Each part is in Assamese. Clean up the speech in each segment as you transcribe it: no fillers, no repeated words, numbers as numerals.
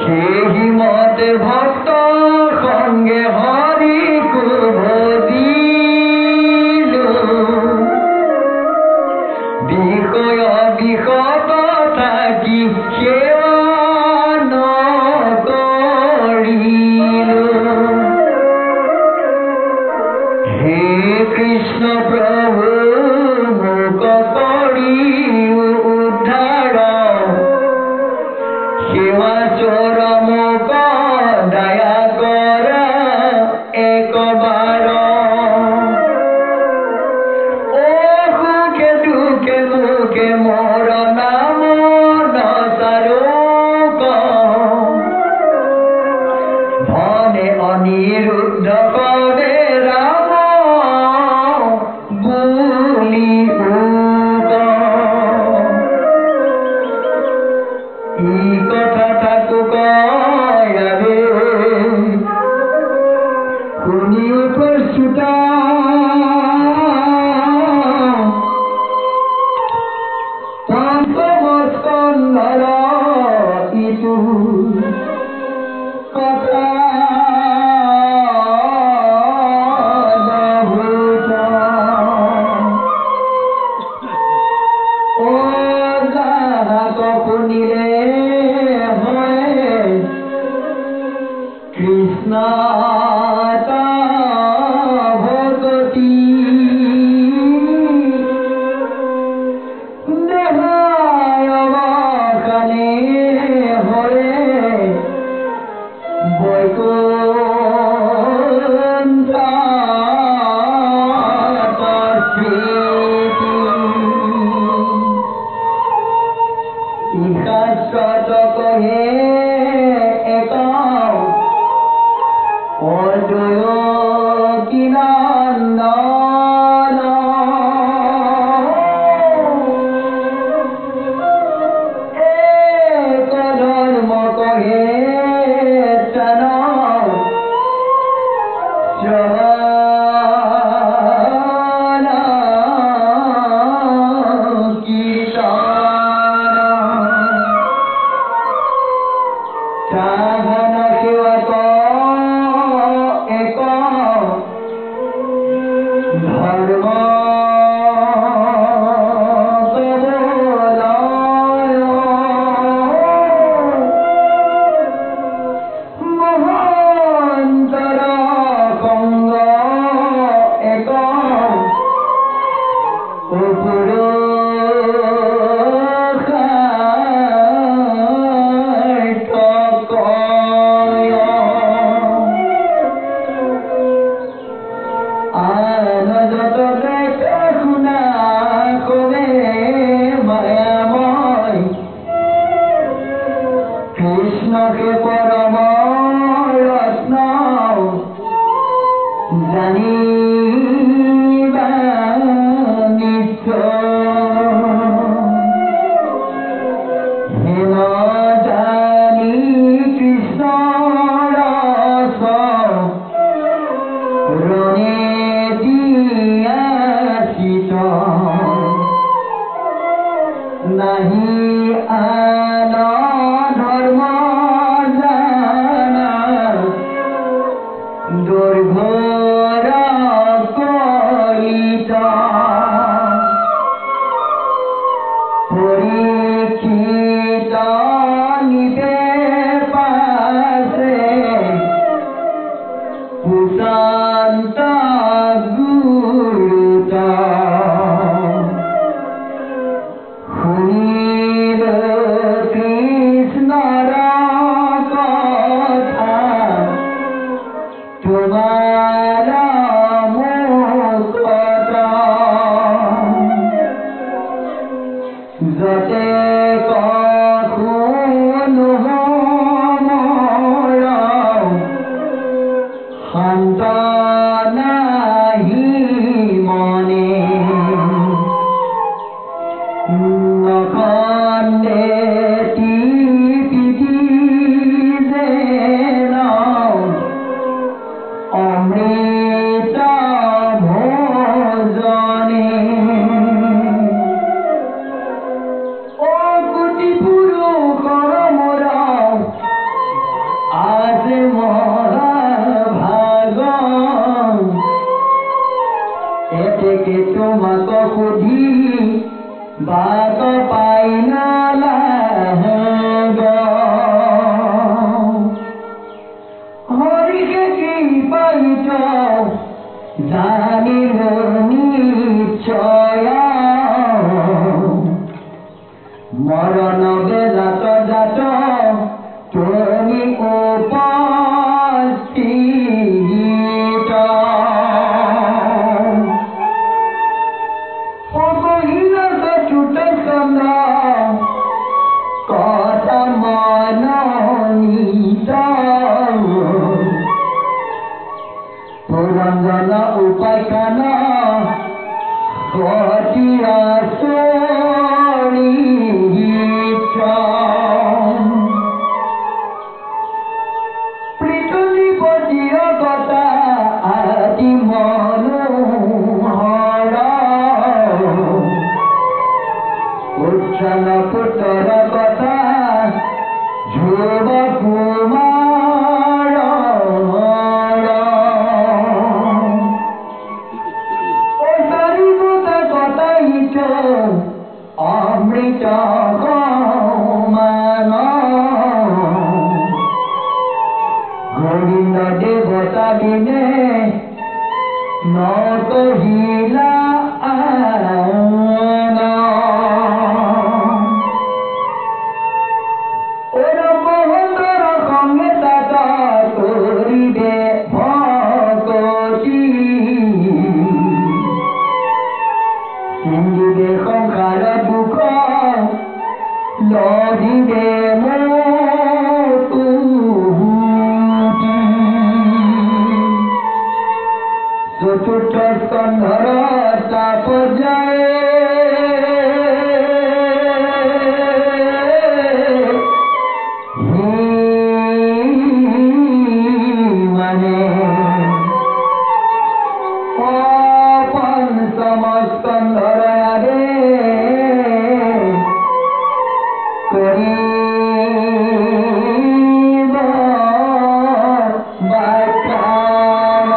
সেই মতে ভক্ত সঙ্গে হৰি কুভদিল বিষয় বিষত থাকি সেৱা নকৰিল। হে কৃষ্ণ প্ৰভু মোক কৰি উদ্ধাৰ, সেৱা চৰম দয়া কৰা একবাৰ। ও সুখে দুখে মুখে মোৰ নাম নচাৰোক, ধনে অনিৰুদ্ধ কৰে ৰাম বুলি ওক। ই কথা থাকো কয়াবে শুনি প্ৰস্তুত, পঞ্চমস্কন্ধৰ ইটো কথা বহুত। ও যাহাক শুনিলে হয় কৃষ্ণ ভগতি, দেহায় অৱসানে হৰে বৈকুণ্ঠ স্মৃতি। শাস্ত্ৰত কহে এক অদ্বৈতী নন্দন, এক ধৰ্ম কহে চন শ্ৰৱণ কীৰ্তন। সাধন সেৱক এক ধৰ্ম কবলয়, মহান্তৰ সংগ এক পুৰুষাৰ্থকয়। আন যত দেখা শুনা কবে মায়াময়, কৃষ্ণকে পৰম ৰত্ন জানিবা নিশ্চয়। হেন জানি কৃষ্ণ ৰস ৰণে দিয়াচিত, নাহি আন ধৰ্ম জানা দুৰ্ঘৰ কলিত। পৰীক্ষিত নিবে পাছে সুশান্ত গুৰুত, শুনি তোমাক সুধি বাট পাই নালাগ হৰিকে কৃপালিত জানিল নিশ্চয় মৰণ বেজাত জাত তুমি উপস্থিত সকহিল চতুৰ্থ স্কন্ধ কথা মনোনীত পুৰঞ্জন উপাখ্যান গতি আচৰিত পৃথিৱীপতিৰ কথা আদি মনোহৰ উচ্ছন পুত্ৰৰ কথা ধ্ৰুৱ কুমাৰ কথাইত অমৃত সমান গোবিন্দ দেৱতা দিনে নকহিলা সুন্দৰ সংগে তাত কৰিবে ভকতি সিন্দিবে সংসাৰ দুখ লভিবে চতুৰ্থ স্কন্ধৰ তাপ যায় মানে পঞ্চম স্কন্ধৰ আৰে কৰিব বাখ্যান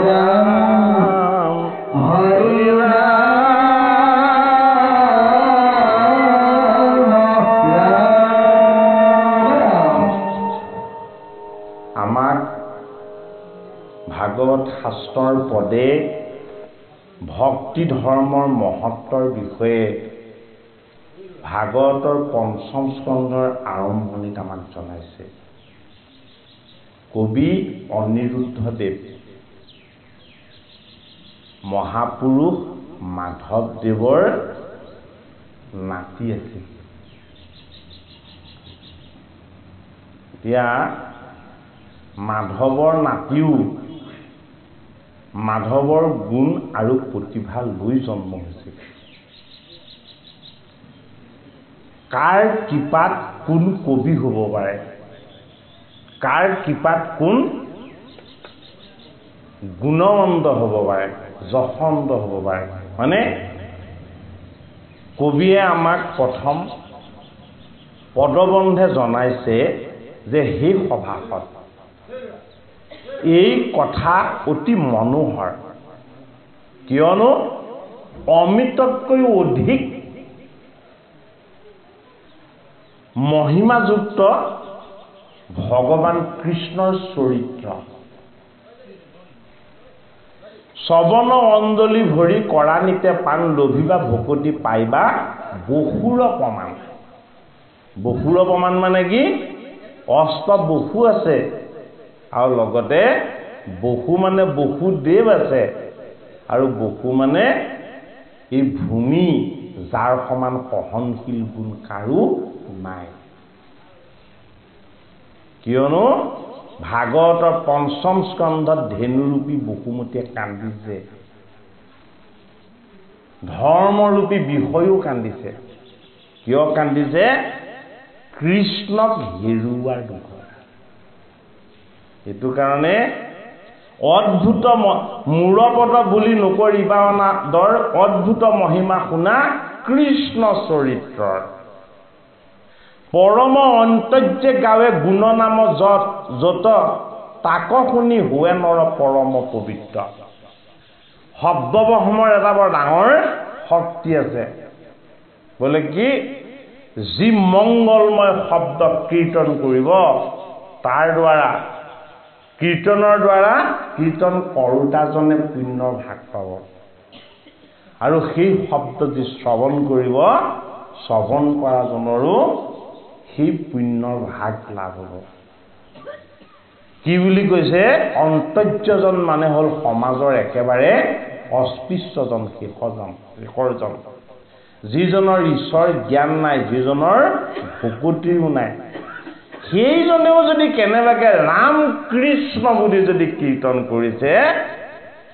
ৰাম ৰাম হৰি আমাক ভাগৱত শাস্ত্ৰৰ পদে ভক্তি ধৰ্মৰ মহত্বৰ বিষয়ে ভাগৱতৰ পঞ্চম স্কন্ধৰ আৰম্ভণিত আমাক জনাইছে। কবি অনিৰুদ্ধদেৱ মহাপুৰুষ মাধৱদেৱৰ নাতি আছিল। এতিয়া মাধৱৰ নাতিও মাধৱৰ গুণ আৰু প্ৰতিভা লৈ জন্ম হৈছিল। কাৰ কৃপাত কোন কবি হ'ব পাৰে, কাৰ কৃপাত কোন গুণৱন্ত হ'ব পাৰে, যশন্ত হ'ব পাৰে। মানে কবিয়ে আমাক প্ৰথম পদবন্ধে জনাইছে যে সেই সভাসদ এই কথা অতি মনোহৰ, কিয়নো অমৃততকৈ অধিক মহিমাযুক্ত ভগৱান কৃষ্ণৰ চৰিত্ৰ। শ্ৰৱণ অঞ্জলি ভৰি কৰা নিতে পাণ লভিবা ভকতি পাইবা বসুৰ প্ৰমাণ। বসুৰ প্ৰমাণ মানে কি? অষ্ট বসু আছে আৰু লগতে বসু মানে বসুদেৱ আছে, আৰু বসু মানে এই ভূমি যাৰ সমান সহনশীল গুণ কাৰো নাই। কিয়নো ভাগৱতৰ পঞ্চম স্কন্ধত ধেনুৰূপী বসুমতীয়ে কান্দিছে, ধৰ্মৰূপী বিষয়ো কান্দিছে। কিয় কান্দিছে? কৃষ্ণক হেৰুৱাৰ দুখত। সেইটো কাৰণে অদ্ভুত মূৰপদ বুলি নকৰিবা অনাদৰ অদ্ভুত মহিমা শুনা কৃষ্ণ চৰিত্ৰৰ। পৰম অন্তৰ্যে গাৱে গুণ নাম যত তাক শুনি হুৱে নৰ পৰম পবিত্ৰ। শব্দবহমৰ এটা বৰ ডাঙৰ শক্তি আছে বোলে কি যি মংগলময় শব্দ কীৰ্তন কৰিব তাৰ দ্বাৰা কীৰ্তনৰ দ্বাৰা কীৰ্তন কৰোতাজনে পুণ্যৰ ভাগ পাব আৰু সেই শব্দ যি শ্ৰৱণ কৰিব শ্ৰৱণ কৰাজনৰো সেই পুণ্যৰ ভাগ লাভ হ'ব কি বুলি কৈছে অন্তৰ্যজন মানে হ'ল সমাজৰ একেবাৰে অস্পৃশ্যজন শেষৰজন যিজনৰ ঈশ্বৰ জ্ঞান নাই যিজনৰ ভকুতিও নাই সেইজনেও যদি কেনেবাকে ৰাম কৃষ্ণ বুলি যদি কীৰ্তন কৰিছে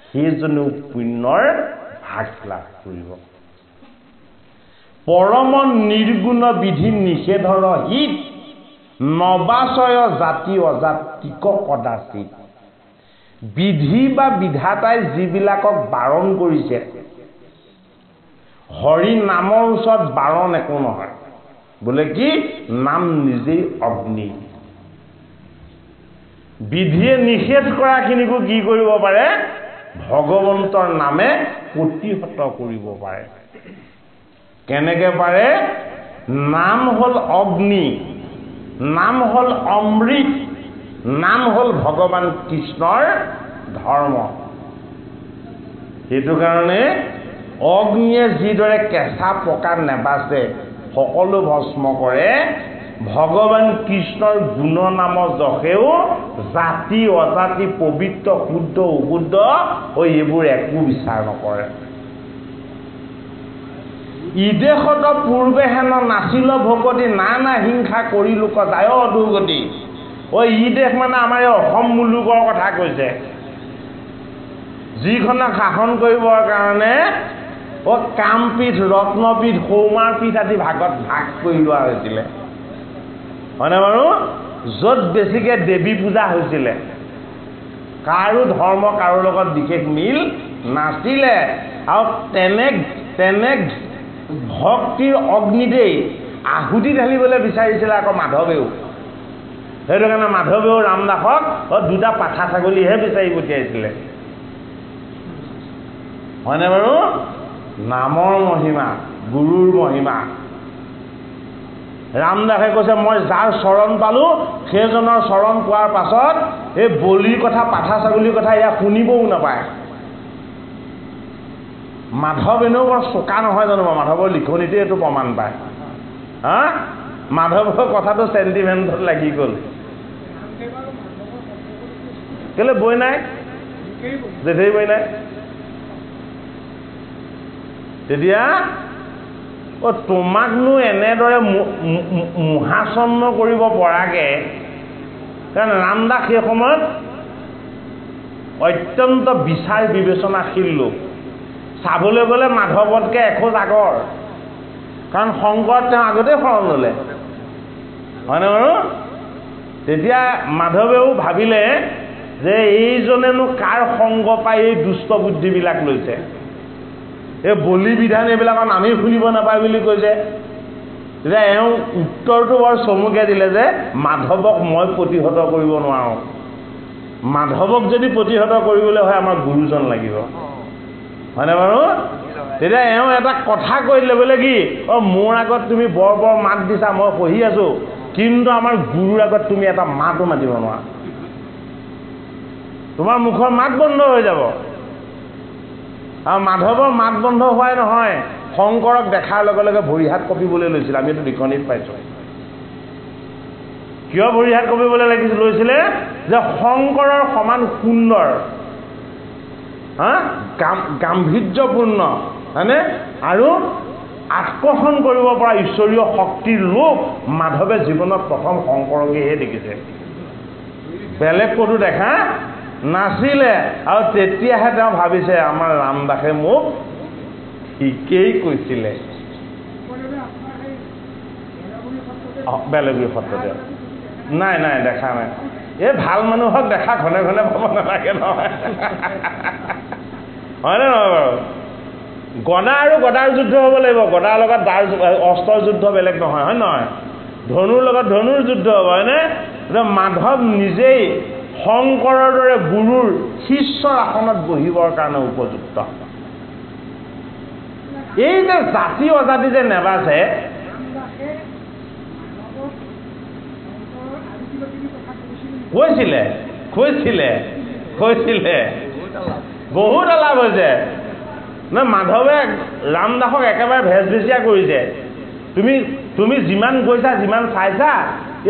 সেইজনেও পুণ্যৰ ভাগ লাভ কৰিব পৰম নিৰ্গুণ বিধি নিষেধৰ হিত নবাচয় জাতি অজাতিক কদাচিত বিধি বা বিধাতাই যিবিলাকক বাৰণ কৰিছে হৰি নামৰ ওচৰত বাৰণ একো নহয় বোলে কি নাম নিজেই অগ্নি বিধিয়ে নিষেধ কৰাখিনিকো কি কৰিব পাৰে ভগৱন্তৰ নামে প্ৰতিহত কৰিব পাৰে কেনেকে পাৰে নাম হ'ল অগ্নি নাম হ'ল অমৃত নাম হ'ল ভগৱান কৃষ্ণৰ ধৰ্ম সেইটো কাৰণে অগ্নিয়ে যিদৰে কেঁচা পকা নেবাচে সকলো ভস্ম কৰে ভগৱান কৃষ্ণৰ গুণ নাম যশেও জাতি অজাতি পবিত্ৰ শুদ্ধ অশুদ্ধ এইবোৰ একো বিচাৰ নকৰে ইদেশত পূৰ্বে হেন নাছিল ভকতি নানা হিংসা কৰি লোক যায় দুৰ্গতি ই দেশ মানে আমাৰ এই অসম মুলুকৰ কথা কৈছে যিখনক শাসন কৰিবৰ কাৰণে কামপীঠ ৰত্নপীঠ সৌমাৰপীঠ আদি ভাগত ভাগ কৰি লোৱা হৈছিলে হয়নে বাৰু য'ত বেছিকৈ দেৱী পূজা হৈছিলে কাৰো ধৰ্ম কাৰো লগত বিশেষ মিল নাছিলে আৰু তেনে ভক্তিৰ অগ্নিতেই আহুতি ঢালিবলৈ বিচাৰিছিলে আকৌ মাধৱেও সেইটো কাৰণে মাধৱেও ৰামদাসক দুটা পাঠা ছাগলীহে বিচাৰি পঠিয়াইছিলে হয়নে বাৰু নামৰ মহিমা গুৰুৰ মহিমা ৰামদাসে কৈছে মই যাৰ চৰণ পালোঁ সেইজনৰ চৰণ পোৱাৰ পাছত এই বলিৰ কথা পাঠা ছাগলীৰ কথা ইয়াক শুনিবও নাপায় মাধৱ এনেও বৰ চোকা নহয় জানো মাধৱৰ লিখনিতে এইটো প্ৰমাণ পায় হা মাধৱৰ কথাটো চেণ্টিমেণ্টত লাগি গ'ল কেলে বৈ নাই জেঠেই বৈ নাই তেতিয়া তোমাকনো এনেদৰে মোহাচন্ন কৰিব পৰাকে কাৰণ ৰামদাস সেই সময়ত অত্যন্ত বিচাৰ বিবেচনাশীল লোক চাবলৈ গ'লে মাধৱতকৈ এখোজ আগৰ কাৰণ শংকৰত তেওঁ আগতেই শৰণ ল'লে হয়নে বাৰু তেতিয়া মাধৱেও ভাবিলে যে এইজনেনো কাৰ সংগ পাই এই দুষ্ট বুদ্ধিবিলাক লৈছে এই বলি বিধান এইবিলাকত আমি শুনিব নাপায় বুলি কৈছে তেতিয়া এওঁ উত্তৰটো বৰ চমুকে দিলে যে মাধৱক মই প্ৰতিহত কৰিব নোৱাৰোঁ মাধৱক যদি প্ৰতিহত কৰিবলৈ হয় আমাৰ গুৰুজন লাগিব হয়নে বাৰু তেতিয়া এওঁ এটা কথা কৈ দিলে বোলে কি মোৰ আগত তুমি বৰ বৰ মাত দিছা মই পঢ়ি আছোঁ কিন্তু আমাৰ গুৰুৰ আগত তুমি এটা মাতো মাতিব নোৱাৰা তোমাৰ মুখৰ মাত বন্ধ হৈ যাব আৰু মাধৱৰ মাত বন্ধ হোৱাই নহয় শংকৰক দেখাৰ লগে লগে ভৰি হাত কঁপিবলৈ লৈছিল আমি এইটো লিখনিত পাইছোঁ কিয় ভৰি হাত কঁপিবলৈ লৈছিলে যে শংকৰৰ সমান সুন্দৰ গাম্ভীৰ্যপূৰ্ণ হয়নে আৰু আকৰ্ষণ কৰিব পৰা ঈশ্বৰীয় শক্তিৰ লোক মাধৱে জীৱনত প্ৰথম শংকৰকেহে দেখিছে বেলেগ ক'তো দেখা নাছিলে আৰু তেতিয়াহে তেওঁ ভাবিছে আমাৰ ৰামদাসে মোক ঠিকেই কৈছিলে বেলেগুৰি সত্ৰতে নাই নাই দেখা নাই এই ভাল মানুহক দেখা ঘনে ঘনে পাব নালাগে নহয় হয়নে নহয় বাৰু গদা আৰু গদাৰ যুদ্ধ হ'ব লাগিব গদাৰ লগত দাৰ অস্ত্ৰৰ যুদ্ধ বেলেগ নহয় হয় নহয় ধনুৰ লগত ধনুৰ যুদ্ধ হ'ব হয়নে মাধৱ নিজেই শংকৰৰ দৰে গুৰুৰ শিষ্যৰ আসনত বহিবৰ কাৰণে উপযুক্ত তত্ত্ব এই যে জাতি অজাতি যে নেবাছে কৈছিলে বহুত লাভ হৈছে নহয় মাধৱে ৰামদাসক একেবাৰে ভেচভেচিয়া কৰিছে তুমি যিমান কৈছা যিমান চাইছা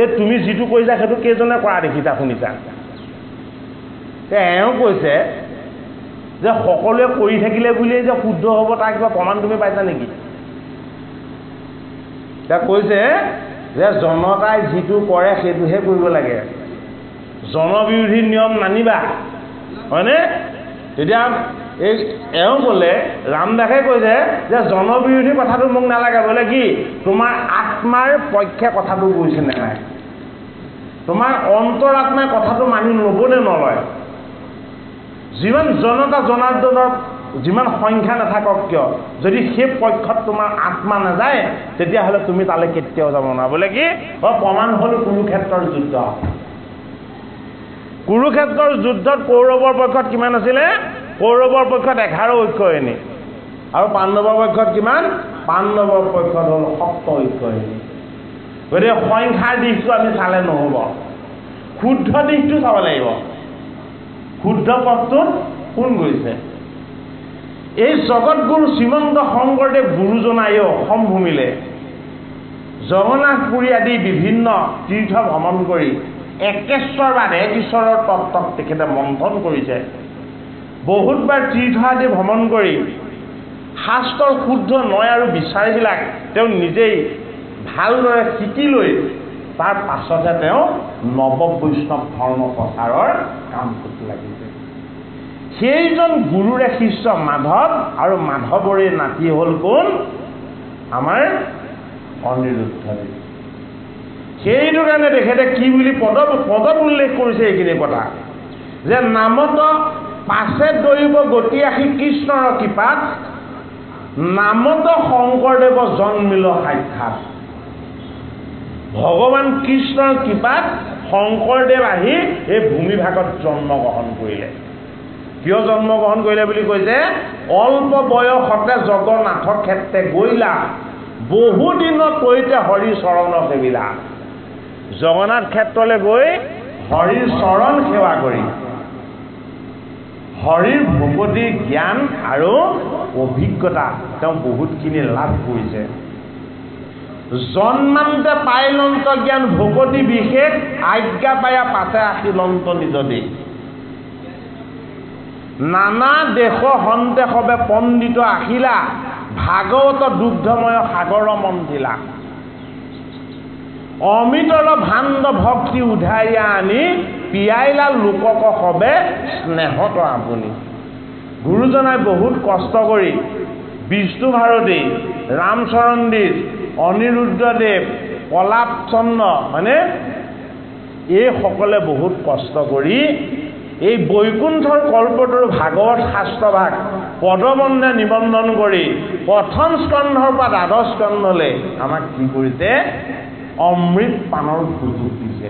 এই তুমি যিটো কৈছা সেইটো কেইজনে কৰা দেখিছা শুনিছা এওঁ কৈছে যে সকলোৱে কৰি থাকিলে বুলিয়ে যে শুদ্ধ হ'ব তাৰ কিবা প্ৰমাণ তুমি পাইছা নেকি এতিয়া কৈছে যে জনতাই যিটো কৰে সেইটোহে কৰিব লাগে জনবিৰোধী নিয়ম মানিবা হয়নে তেতিয়া এই এওঁ বোলে ৰামদাসে কৈছে যে জনবিৰোধী কথাটো মোক নালাগে বোলে কি তোমাৰ আত্মাৰ পক্ষে কথাটো কৈছে নে নাই তোমাৰ অন্তৰ আত্মাই কথাটো মানি ল'বনে নলয় যিমান জনতা জনাৰ্দনৰ যিমান সংখ্যা নাথাকক কিয় যদি সেই পক্ষত তোমাৰ আত্মা নাযায় তেতিয়াহ'লে তুমি তালৈ কেতিয়াও যাব নোৱাৰা বোলে কি প্ৰমাণ হ'ল কুৰুক্ষেত্ৰৰ যুদ্ধ কুৰুক্ষেত্ৰৰ যুদ্ধত কৌৰৱৰ পক্ষত কিমান আছিলে কৌৰৱৰ পক্ষত 11 ঐক্যয়নী আৰু পাণ্ডৱৰ পক্ষত কিমান পাণ্ডৱৰ পক্ষত হ'ল 7 ঐক্যয়নী গতিকে সংখ্যাৰ দিশটো আমি চালে নহ'ব শুদ্ধ দিশটো চাব লাগিব শুদ্ধ পথটোত কোন গৈছে এই জগতগুৰু শ্ৰীমন্ত শংকৰদেৱ গুৰুজনাই অসম ভূমিলে জগন্নাথপুৰী আদি বিভিন্ন তীৰ্থ ভ্ৰমণ কৰি একেশ্বৰবাদ এক ঈশ্বৰৰ তত্ত্বক তেখেতে মন্থন কৰিছে বহুতবাৰ তীৰ্থ আদি ভ্ৰমণ কৰি শাস্ত্ৰৰ শুদ্ধ নয় আৰু বিচাৰবিলাক তেওঁ নিজেই ভালদৰে শিকি লৈ তাৰ পাছতহে তেওঁ নৱ বৈষ্ণৱ ধৰ্ম প্ৰচাৰৰ কামটোত লাগিছে সেইজন গুৰুৰে শিষ্য মাধৱ আৰু মাধৱৰে নাতি হ'ল কোন আমাৰ অনিৰুদ্ধদেৱ সেইটো কাৰণে তেখেতে কি বুলি পদত উল্লেখ কৰিছে এইখিনি কথা যে নামত পাছে দৈব গতি আহি কৃষ্ণৰ কৃপাত নামত শংকৰদেৱ জন্মিল সাক্ষাৎ ভগৱান কৃষ্ণৰ কৃপাত শংকৰদেৱ আহি এই ভূমিভাগত জন্মগ্ৰহণ কৰিলে কিয় জন্মগ্ৰহণ কৰিলে বুলি কৈছে অল্প বয়সতে জগন্নাথ ক্ষেত্ৰে গৈলা বহুদিনত কৈতে হৰি চৰণ সেবিলা জগন্নাথ ক্ষেত্ৰলৈ গৈ হৰিৰ চৰণ সেৱা কৰি হৰিৰ ভকতি জ্ঞান আৰু অভিজ্ঞতা তেওঁ বহুতখিনি লাভ কৰিছে জন্মান্তে পাইলন্ত জ্ঞান ভকতি বিশেষ আজ্ঞা পায়া পাছে আহিলন্ত নিজদি নানা দেশ সন্তে সবে পণ্ডিত আহিলা ভাগৱত দুগ্ধময় সাগৰ মন্থিলা অমিতৰ ভাণ্ড ভক্তি উধাইয়া আনি পিয়াইলা লোকক সবে স্নেহত আপুনি গুৰুজনাই বহুত কষ্ট কৰি বিষ্ণু ভাৰতী ৰামচৰণদ্বীপ অনিৰুদ্ধদেৱ প্ৰলাপচন্দ্ৰ মানে এইসকলে বহুত কষ্ট কৰি এই বৈকুণ্ঠৰ কল্পতৰু ভাগৱত শাস্ত্ৰভাগ পদবন্ধে নিবন্ধন কৰি প্ৰথম স্কন্ধৰ পৰা দ্বাদশ স্কন্ধলৈ আমাক কি কৰিছে অমৃত পানৰ সুযোগ দিছে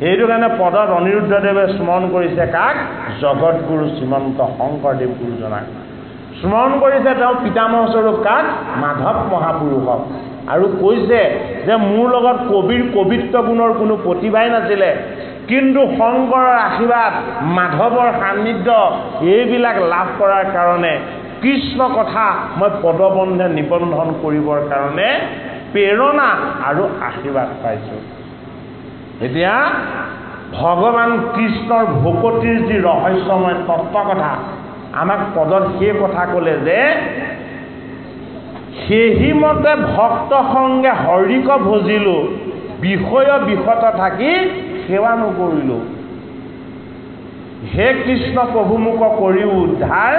সেইটো কাৰণে পদত অনিৰুদ্ধদেৱে স্মৰণ কৰিছে কাক জগতগুৰু শ্ৰীমন্ত শংকৰদেৱ গুৰুজনাক স্মৰণ কৰিছে তেওঁ পিতামহ স্বৰূপ কাক মাধৱ মহাপুৰুষক আৰু কৈছে যে মোৰ লগত কবিৰ কবিত্ব গুণৰ কোনো প্ৰতিভাই নাছিলে কিন্তু শংকৰৰ আশীৰ্বাদ মাধৱৰ সান্নিধ্য এইবিলাক লাভ কৰাৰ কাৰণে কৃষ্ণ কথা মই পদবন্ধে নিবন্ধন কৰিবৰ কাৰণে প্ৰেৰণা আৰু আশীৰ্বাদ পাইছোঁ এতিয়া ভগৱান কৃষ্ণৰ ভকতিৰ যি ৰহস্যময় তত্ত্ব কথা আমাক পদত সেই কথা ক'লে যে সেইমতে ভক্ত সংগে হৰিক ভজিলোঁ বিষয় বিষত থাকি সেৱা নকৰিলোঁ হে কৃষ্ণ প্ৰভু মোক কৰি উদ্ধাৰ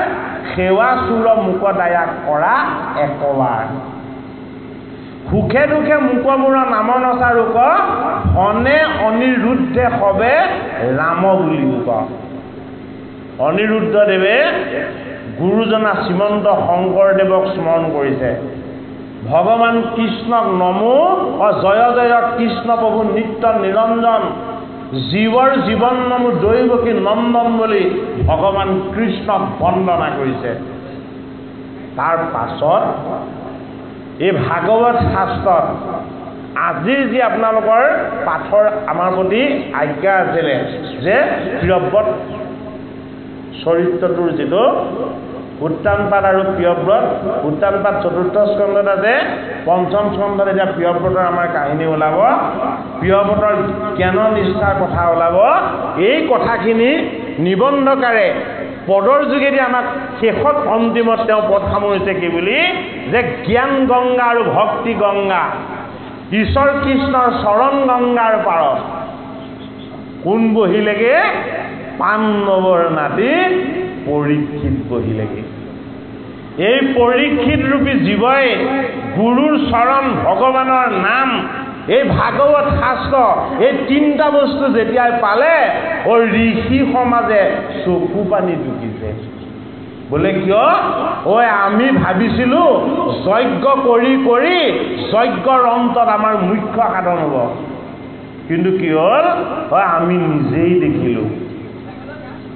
সেৱা চুৰ মোক দায়া কৰা একবাৰ সুখে দুখে মোক মোৰ নাম নচাৰোক ধনে অনিৰুদ্ধে সবে ৰাম বুলিও ক অনিৰুদ্ধদেৱে গুৰুজনা শ্ৰীমন্ত শংকৰদেৱক স্মৰণ কৰিছে ভগৱান কৃষ্ণক নমো জয় জয় কৃষ্ণ প্ৰভু নিত্য নিৰঞ্জন জীৱৰ জীৱন নমু দৈৱকী নন্দন বুলি ভগৱান কৃষ্ণক বন্দনা কৰিছে। তাৰ পাছত এই ভাগৱত শাস্ত্ৰত আজিৰ যি আপোনালোকৰ পাঠৰ আমাৰ প্ৰতি আজ্ঞা আছিলে যে প্ৰিয়ব্ৰত চৰিত্ৰটোৰ যিটো উত্তানপাত আৰু প্ৰিয়ব্ৰত, উত্তানপাত চতুৰ্থ স্কন্ধত আছে, পঞ্চম স্কন্ধত এতিয়া প্ৰিয়ব্ৰতৰ আমাৰ কাহিনী ওলাব, প্ৰিয়ব্ৰতৰ জ্ঞান নিষ্ঠাৰ কথা ওলাব। এই কথাখিনি নিবন্ধকাৰে পদৰ যোগেদি আমাক শেষত অন্তিমত তেওঁ পদ সামৰিছে কি বুলি, যে জ্ঞান গংগা আৰু ভক্তি গংগা, ঈশ্বৰ কৃষ্ণৰ চৰণ গংগাৰ পাৰত কোন বহিলেগে? পাণ্ডৱৰ নাতি পৰীক্ষিত বহিলেগে। এই পৰীক্ষিত ৰূপী জীৱই গুৰুৰ চৰণ, ভগৱানৰ নাম, এই ভাগৱত শাস্ত্ৰ, এই তিনিটা বস্তু যেতিয়াই পালে ঋষি সমাজে চকু পানী টুকিছে। বোলে কিয়? আমি ভাবিছিলো যজ্ঞ কৰি কৰি যজ্ঞৰ অন্তত আমাৰ মুখ্য সাধন হ'ব, কিন্তু কি হ'ল? আমি নিজেই দেখিলো।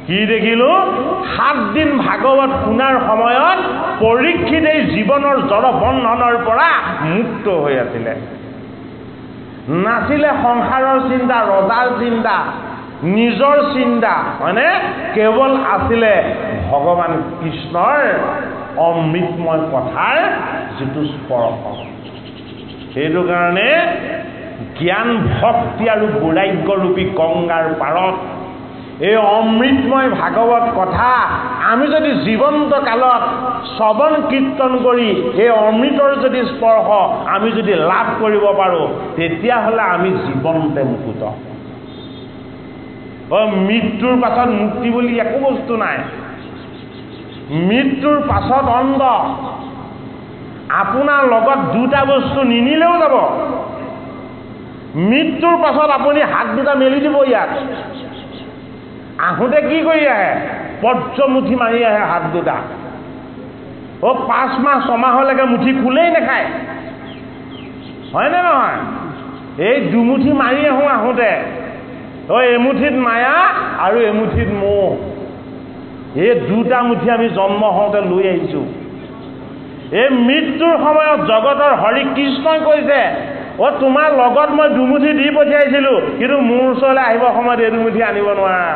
কি দেখিলো? 7 দিন ভাগৱত শুনাৰ সময়ত পৰীক্ষিত এই জীৱনৰ জড় বন্ধনৰ পৰা মুক্ত হৈ আছিলে। নাছিলে সংসাৰৰ চিন্তা, ৰজাৰ চিন্তা, নিজৰ চিন্তা, হয়নে? কেৱল আছিলে ভগৱান কৃষ্ণৰ অমৃতময় কথাৰ যিটো স্পৰ্শ। সেইটো কাৰণে জ্ঞান, ভক্তি আৰু বৈৰাগ্যৰূপী গংগাৰ পাৰত এই অমৃতময় ভাগৱত কথা আমি যদি জীৱন্ত কালত শ্ৰৱণ কীৰ্তন কৰি এই অমৃতৰ যদি স্পৰ্শ আমি যদি লাভ কৰিব পাৰোঁ, তেতিয়াহ'লে আমি জীৱন্তে মুকুত। মৃত্যুৰ পাছত মুক্তি বুলি একো বস্তু নাই। মৃত্যুৰ পাছত অন্ত। আপোনাৰ লগত দুটা বস্তু নিনিলেও যাব। মৃত্যুৰ পাছত আপুনি হাত দুটা মেলি দিব। ইয়াত আহোঁতে কি কৰি আহে? পৰ্যমুঠি মাৰি আহে হাত দুটা। 5 মাহ 6 মাহলৈকে মুঠি খোলেই নাখায়, হয়নে নহয়? এই দুমুঠি মাৰি আহোঁ আহোঁতে। এমুঠিত মায়া আৰু এমুঠিত মোহ, এই দুটা মুঠি আমি জন্ম হওঁতে লৈ আহিছোঁ। এই মৃত্যুৰ সময়ত জগতৰ হৰি কৃষ্ণই কৈছে, তোমাৰ লগত মই দুমুঠি দি পঠিয়াইছিলোঁ, কিন্তু মোৰ ওচৰলৈ আহিব সময়ত এই দুমুঠি আনিব নোৱাৰা।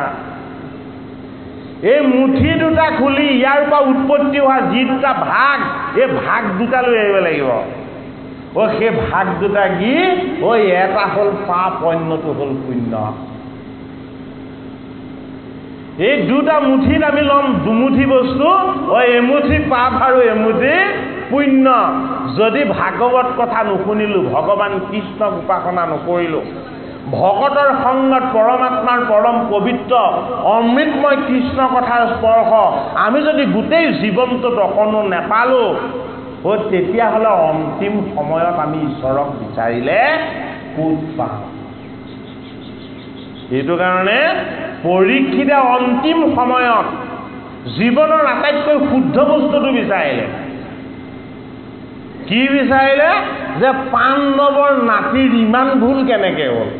এই মুঠি দুটা খুলি ইয়াৰ পৰা উৎপত্তি হোৱা যি দুটা ভাগ, এই ভাগ দুটা লৈ আহিব লাগিব। সেই ভাগ দুটা কি? এটা হ'ল পাপ, অন্যটো হ'ল পুণ্য। এই দুটা মুঠিত আমি ল'ম দুমুঠি বস্তু, এমুঠি পাপ আৰু এমুঠি পুণ্য। যদি ভাগৱত কথা নুশুনিলোঁ, ভগৱান কৃষ্ণক উপাসনা নকৰিলোঁ, ভকতৰ সংগত পৰমাত্মাৰ পৰম পবিত্ৰ অমৃতময় কৃষ্ণ কথাৰ স্পৰ্শ আমি যদি গোটেই জীৱনটোত অকণো নেপালোঁ, তেতিয়াহ'লে অন্তিম সময়ত আমি ঈশ্বৰক বিচাৰিলে ক'ত পাম? সেইটো কাৰণে পৰীক্ষিতে অন্তিম সময়ত জীৱনৰ আটাইতকৈ শুদ্ধ বস্তুটো বিচাৰিলে। কি বিচাৰিলে? যে পাণ্ডৱৰ নাতিৰ ইমান ভুল কেনেকৈ হ'ল?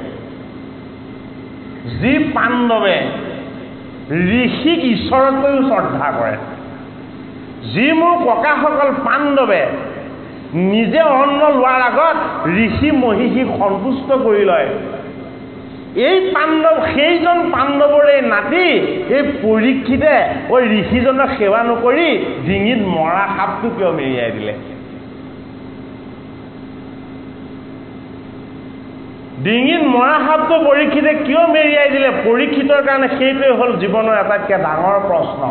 যি পাণ্ডৱে ঋষিক ঈশ্বৰতকৈও শ্ৰদ্ধা কৰে, যি মোৰ ককাসকল পাণ্ডৱে নিজে অন্ন লোৱাৰ আগত ঋষি মহিষীক সন্তুষ্ট কৰি লয়, এই পাণ্ডৱ সেইজন পাণ্ডৱৰে নাতি এই পৰীক্ষিতে ঋষিজনক সেৱা নকৰি ডিঙিত মৰা সাপটো কিয় মেৰিয়াই দিলে? ডিঙিত মৰা সাপটো পৰীক্ষিতে কিয় মেৰিয়াই দিলে? পৰীক্ষিতৰ কাৰণে সেইটোৱে হ'ল জীৱনৰ আটাইতকৈ ডাঙৰ প্ৰশ্ন।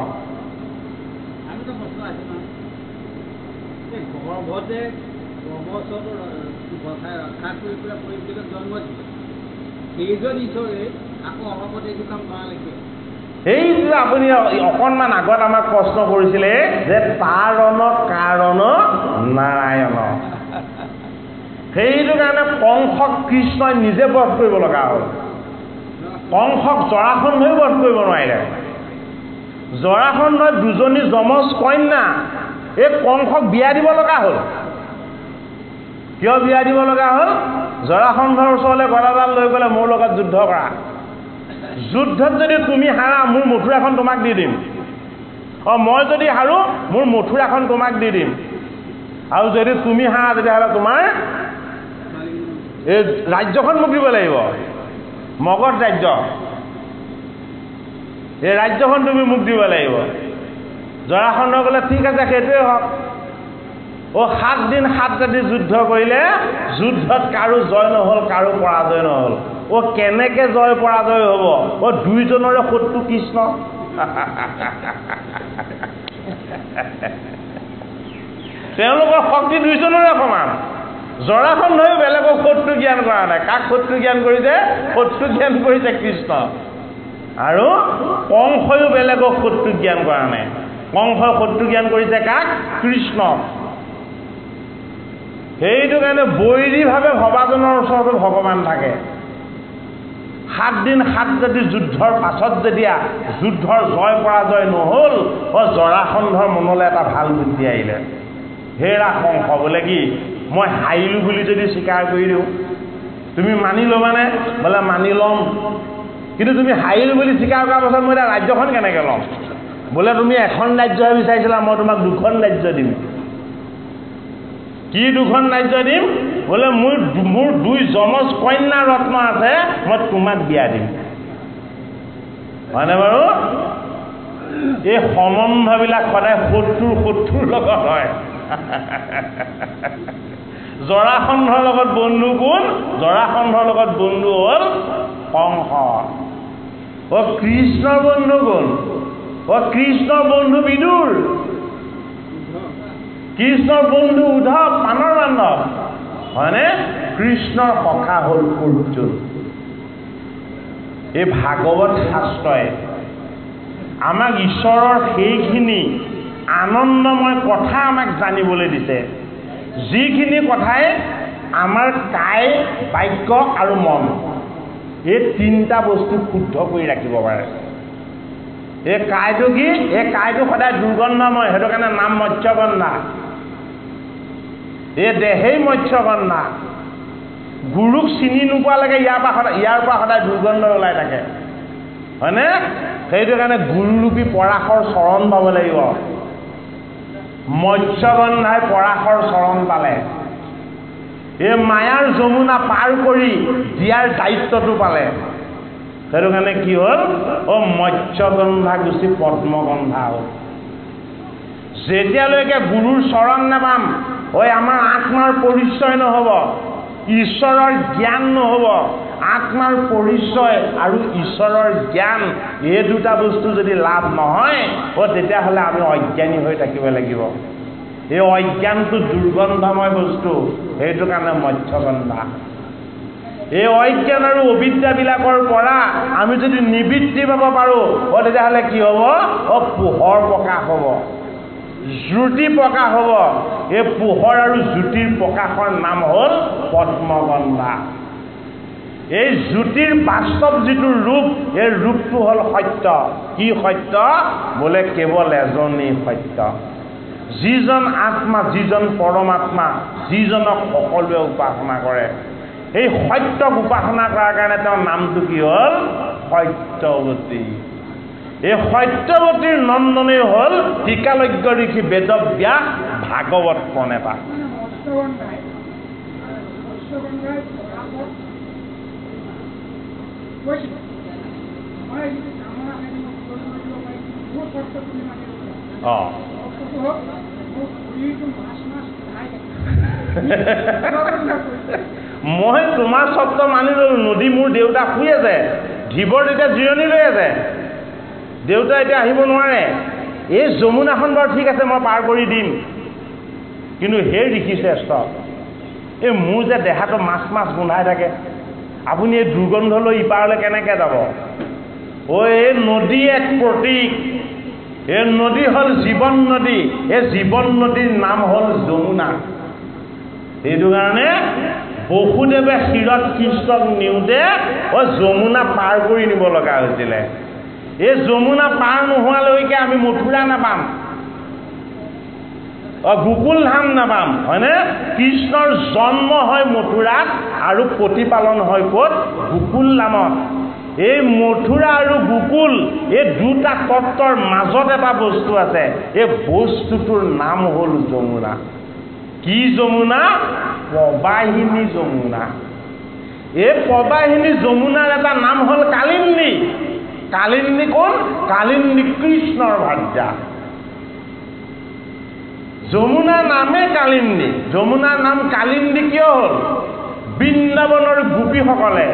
এই যে আপুনি অকণমান আগত আমাক প্ৰশ্ন কৰিছিলে যে তাৰণ কাৰণ নাৰায়ণ, সেইটো কাৰণে কংসক কৃষ্ণই নিজে বধ কৰিব লগা হ'ল। কংসক জৰাসন্ধই বধ কৰিব নোৱাৰিলে। জৰাসন্ধই দুজনী যমজ কন্যা এই কংসক বিয়া দিব লগা হ'ল। কিয় বিয়া দিব লগা হ'ল? জৰাসন্ধৰ ওচৰলৈ গদাডাল লৈ গ'লে মোৰ লগত যুদ্ধ কৰা। যুদ্ধত যদি তুমি হাৰা মোৰ মথুৰাখন তোমাক দি দিম মই যদি হাৰো মোৰ মথুৰাখন তোমাক দি দিম আৰু যদি তুমি হাৰা তেতিয়াহ'লে তোমাৰ এই ৰাজ্যখন মোক দিব লাগিব মগধ ৰাজ্য এই ৰাজ্যখন তুমি মোক দিব লাগিব জৰাসন্ধ ক'লে ঠিক আছে সেইটোৱে হওক 7 দিন 7 ৰাতি যুদ্ধ কৰিলে যুদ্ধত কাৰো জয় নহ'ল কাৰো পৰাজয় নহ'ল কেনেকে জয় পৰাজয় হ'ব দুইজনৰে শত্ৰু কৃষ্ণ তেওঁলোকৰ শক্তি দুইজনৰে সমান জৰাসন্ধই বেলেগক শত্ৰু জ্ঞান কৰা নাই কাক শত্ৰু জ্ঞান কৰিছে শত্ৰু জ্ঞান কৰিছে কৃষ্ণ আৰু কংসয়ো বেলেগক শত্ৰু জ্ঞান কৰা নাই কংসই শত্ৰু জ্ঞান কৰিছে কাক কৃষ্ণ সেইটো কাৰণে বৈৰীভাৱে ভবাজনৰ ওচৰতো ভগৱান থাকে 7 দিন 7 ৰাতি যুদ্ধৰ পাছত যেতিয়া যুদ্ধৰ জয় পৰাজয় নহ'ল জৰাসন্ধৰ মনলৈ এটা ভাল বুদ্ধি আহিলে হেৰা কংস বোলে কি মই হাৰিলোঁ বুলি যদি স্বীকাৰ কৰি দিওঁ তুমি মানি ল'বানে বোলে মানি ল'ম কিন্তু তুমি হাৰিলোঁ বুলি স্বীকাৰ কৰাৰ পাছত মই এতিয়া ৰাজ্যখন কেনেকৈ ল'ম বোলে তুমি এখন ৰাজ্যহে বিচাৰিছিলা মই তোমাক 2খন ৰাজ্য দিম কি 2খন ৰাজ্য দিম বোলে মোৰ 2 যমজ কন্যা ৰত্ন আছে মই তোমাক বিয়া দিম হয়নে বাৰু এই সম্বন্ধবিলাক সদায় শত্ৰুৰ লগত হয় জৰাসন্ধৰ লগত বন্ধু কোন জৰাসন্ধৰ লগত বন্ধু হ'ল কংস কৃষ্ণৰ বন্ধু কোন কৃষ্ণৰ বন্ধু বিদুৰ কৃষ্ণৰ বন্ধু উদ্ধৱ পানৰ বান্ধৱ হয়নে কৃষ্ণৰ সখা হ'ল অৰ্জুন এই ভাগৱত শাস্ত্ৰই আমাক ঈশ্বৰৰ সেইখিনি আনন্দময় কথা আমাক জানিবলৈ দিছে যিখিনি কথাই আমাৰ কায় বাক্য আৰু মন এই 3টা বস্তু শুদ্ধ কৰি ৰাখিব পাৰে এই কায়টো কি এই কায়টো সদায় দুৰ্গন্ধময় সেইটো কাৰণে নাম মৎস্যগন্ধা এই দেহেই মৎস্যগন্ধা গুৰুক চিনি নোপোৱালৈকে ইয়াৰ পৰা সদায় দুৰ্গন্ধ ওলাই থাকে হয়নে সেইটো কাৰণে গুৰুৰূপী পৰাশৰ চৰণ পাব লাগিব মৎস্যগন্ধাই পৰাশৰ চৰণ পালে এই মায়াৰ যমুনা পাৰ কৰি দিয়াৰ দায়িত্বটো পালে সেইটো কাৰণে কি হ'ল মৎস্যগন্ধা গুচি পদ্মগন্ধা হ'ল যেতিয়ালৈকে গুৰুৰ চৰণ নাপাম আমাৰ আত্মাৰ পৰিচয় নহ'ব ঈশ্বৰৰ জ্ঞান নহ'ব আত্মাৰ পৰিচয় আৰু ঈশ্বৰৰ জ্ঞান এই 2টা বস্তু যদি লাভ নহয় তেতিয়াহ'লে আমি অজ্ঞানী হৈ থাকিব লাগিব এই অজ্ঞানটো দুৰ্গন্ধময় বস্তু সেইটো কাৰণে মৎস্যগন্ধা এই অজ্ঞান আৰু অবিদ্যাবিলাকৰ পৰা আমি যদি নিবৃত্তি পাব পাৰোঁ তেতিয়াহ'লে কি হ'ব পোহৰ প্ৰকাশ হ'ব জ্যোতি প্ৰকাশ হ'ব এই পোহৰ আৰু জ্যোতিৰ প্ৰকাশৰ নাম হ'ল পদ্মগন্ধা এই জ্যোতিৰ বাস্তৱ যিটো ৰূপ এই ৰূপটো হ'ল সত্য কি সত্য বোলে কেৱল এজনেই সত্য যিজন আত্মা যিজন পৰমাত্মা যিজনক সকলোৱে উপাসনা কৰে এই সত্যক উপাসনা কৰাৰ কাৰণে তেওঁৰ নামটো কি হ'ল সত্যৱতী এই সত্যৱতীৰ নন্দনেই হ'ল টিকালজ্ঞ ঋষি বেদব্যাস ভাগৱত প্ৰণেতা মই তোমাৰ চৰ্ত মানি ল'লো নদী মোৰ দেউতা শুই আছে ধীবৰ এতিয়া জিৰণি লৈ আছে দেউতা এতিয়া আহিব নোৱাৰে এই যমুনাখন বাৰু ঠিক আছে মই পাৰ কৰি দিম কিন্তু সেই ঋষি শ্ৰেষ্ঠ এই মোৰ যে দেহাটো মাছ গোন্ধাই থাকে আপুনি এই দুৰ্গন্ধলৈ ইপাৰলৈ কেনেকৈ যাব এই নদী এক প্ৰতীক এই নদী হ'ল জীৱন নদী এই জীৱন নদীৰ নাম হ'ল যমুনা সেইটো কাৰণে বসুদেৱে শিৰত কৃষ্ণক নিওঁতে যমুনা পাৰ কৰি নিব লগা হৈছিলে এই যমুনা পাৰ নোহোৱালৈকে আমি মথুৰা নাপাম গোকুল ধাম নাপাম হয়নে কৃষ্ণৰ জন্ম হয় মথুৰাত আৰু প্ৰতিপালন হয় ক'ত গোকুল ধামত এই মথুৰা আৰু গোকুল এই দুটা তত্ত্বৰ মাজত এটা বস্তু আছে, এই বস্তুটোৰ নাম হ'ল যমুনা। কি যমুনা? প্ৰবাহিনী যমুনা। এই প্ৰবাহিনী যমুনাৰ এটা নাম হ'ল কালিন্দী। কালিন্দী কোন? কালিন্দী কৃষ্ণৰ ভাৰ্যা। যমুনাৰ নামে কালিন্দী। যমুনাৰ নাম কালিন্দী কিয় হ'ল? বৃন্দাবনৰ গোপীসকলে,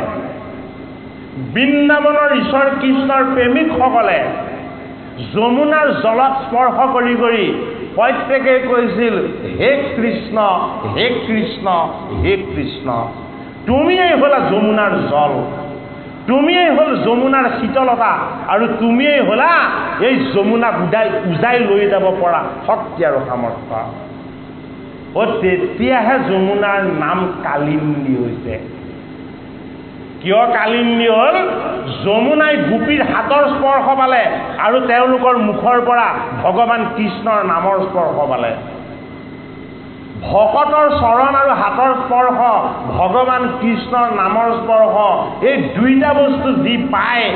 বৃন্দাবনৰ ঈশ্বৰ কৃষ্ণৰ প্ৰেমিকসকলে যমুনাৰ জলক স্পৰ্শ কৰি কৰি প্ৰত্যেকে কৈছিল, হে কৃষ্ণ, হে কৃষ্ণ, হে কৃষ্ণ। তুমিয়েই হ'লা যমুনাৰ জল, তুমিয়েই হ'ল যমুনাৰ শীতলতা, আৰু তুমিয়েই হ'লা এই যমুনাক উজাই লৈ যাব পৰা শক্তি আৰু সামৰ্থ্য। তেতিয়াহে যমুনাৰ নাম কালিন্দী হৈছে। কিয় কালিন্দী হ'ল? যমুনাই গোপীৰ হাতৰ স্পৰ্শ পালে আৰু তেওঁলোকৰ মুখৰ পৰা ভগৱান কৃষ্ণৰ নামৰ স্পৰ্শ পালে। ভকতৰ চৰণ আৰু হাতৰ স্পৰ্শ, ভগৱান কৃষ্ণৰ নামৰ স্পৰ্শ, এই দুইটা বস্তু যি পায়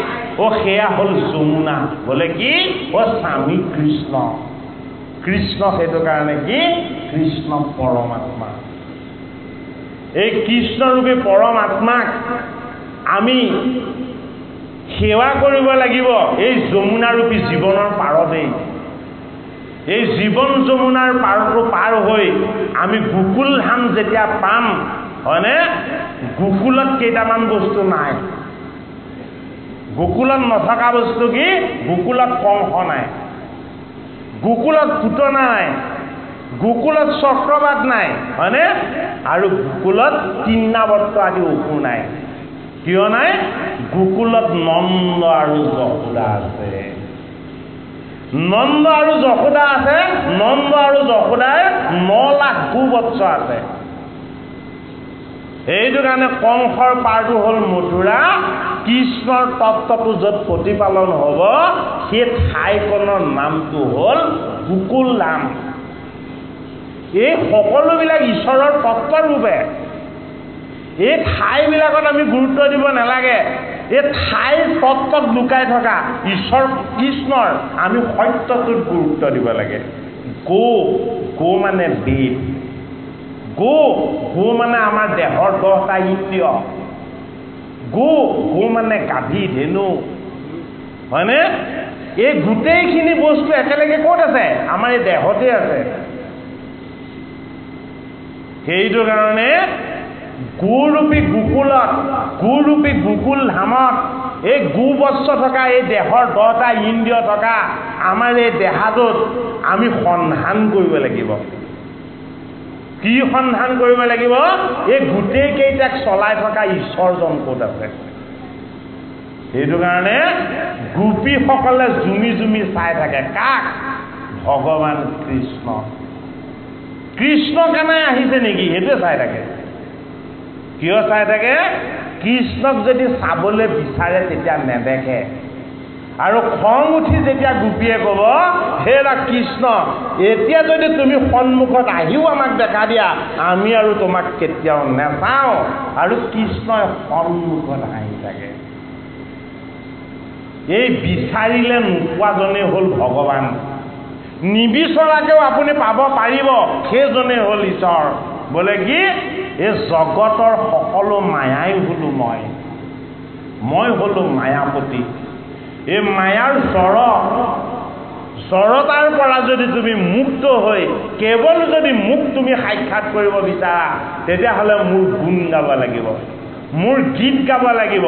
সেয়া হ'ল যমুনা। বোলে কি? স্বামী কৃষ্ণ। কৃষ্ণ সেইটো কাৰণে কি? কৃষ্ণ পৰমাত্মা। এই কৃষ্ণৰূপী পৰমাত্মাক আমি সেৱা কৰিব লাগিব এই যমুনাৰূপী জীৱনৰ পাৰতেই। এই জীৱন যমুনাৰ পাৰটো পাৰ হৈ আমি গোকুল ধাম যেতিয়া পাম, হয়নে? গোকুলত কেইটামান বস্তু নাই। গোকুলত নথকা বস্তু কি? গোকুলত কংস নাই, গোকুলত পুতনা নাই, গোকুলত চক্ৰবাদ নাই, হয়নে? আৰু গোকুলত তৃণাৱৰ্ত আদি অসুৰ নাই। কিয় নাই? গোকুলত নন্দ আৰু যশোদা আছে। নন্দ আৰু যশোদা আছে। নন্দ আৰু যশোদাৰ 9 লাখ গোবৎস আছে। সেইটো কাৰণে কংসৰ পাৰটো হ'ল মথুৰা। কৃষ্ণৰ তত্ত্বটো য'ত প্ৰতিপালন হ'ব সেই ঠাইখনৰ নামটো হ'ল গোকুল ধাম। এই সকলোবিলাক ঈশ্বৰৰ তত্ত্বৰূপে। এই ঠাইবিলাকত আমি গুৰুত্ব দিব নালাগে। এই ঠাইৰ তত্ত্বত লুকাই থকা ঈশ্বৰ কৃষ্ণৰ আমি সত্যটোত গুৰুত্ব দিব লাগে। গো মানে বেদ। গো মানে আমাৰ দেহৰ 10টা ইন্দ্ৰিয়। গো মানে গাধী, ধেনু, হয়নে? এই গোটেইখিনি বস্তু একেলগে ক'ত আছে? আমাৰ এই দেহতে আছে। সেইটো কাৰণে গোৰূপী গোকুলত, গোৰূপী গোকুল ধামত এই গোবৎস থকা, এই দেহৰ 10টা ইন্দ্ৰিয় থকা আমাৰ এই দেহাটোত আমি সন্ধান কৰিব লাগিব। কি সন্ধান কৰিব লাগিব? এই গোটেই কেইটাক চলাই থকা ঈশ্বৰজন ক'ত আছে? সেইটো কাৰণে গোপীসকলে জুমি জুমি চাই থাকে। কাক? ভগৱান কৃষ্ণ। কৃষ্ণ কেনে আহিছে নেকি সেইটোৱে চাই থাকে। কিয় চাই থাকে? কৃষ্ণক যদি চাবলৈ বিচাৰে তেতিয়া নেদেখে। আৰু খং উঠি যেতিয়া গোপীয়ে ক'ব, হেৰা কৃষ্ণ, এতিয়া যদি তুমি সন্মুখত আহিও আমাক দেখা দিয়া, আমি আৰু তোমাক কেতিয়াও নেচাওঁ। আৰু কৃষ্ণই সন্মুখত আহি থাকে। এই বিচাৰিলে নোপোৱাজনেই হ'ল ভগৱান। নিবিচৰাকেও আপুনি পাব পাৰিব, সেইজনেই হ'ল ঈশ্বৰ। বোলে কি? এই জগতৰ সকলো মায়াই হলো মই হলো মায়াপতি। এই মায়াৰ জড়তাৰ পৰা যদি তুমি মুক্ত হৈ কেৱল যদি মোক তুমি সাক্ষাৎ কৰিব বিচাৰা, তেতিয়াহ'লে মোৰ গুণ গাব লাগিব, মোৰ গীত গাব লাগিব,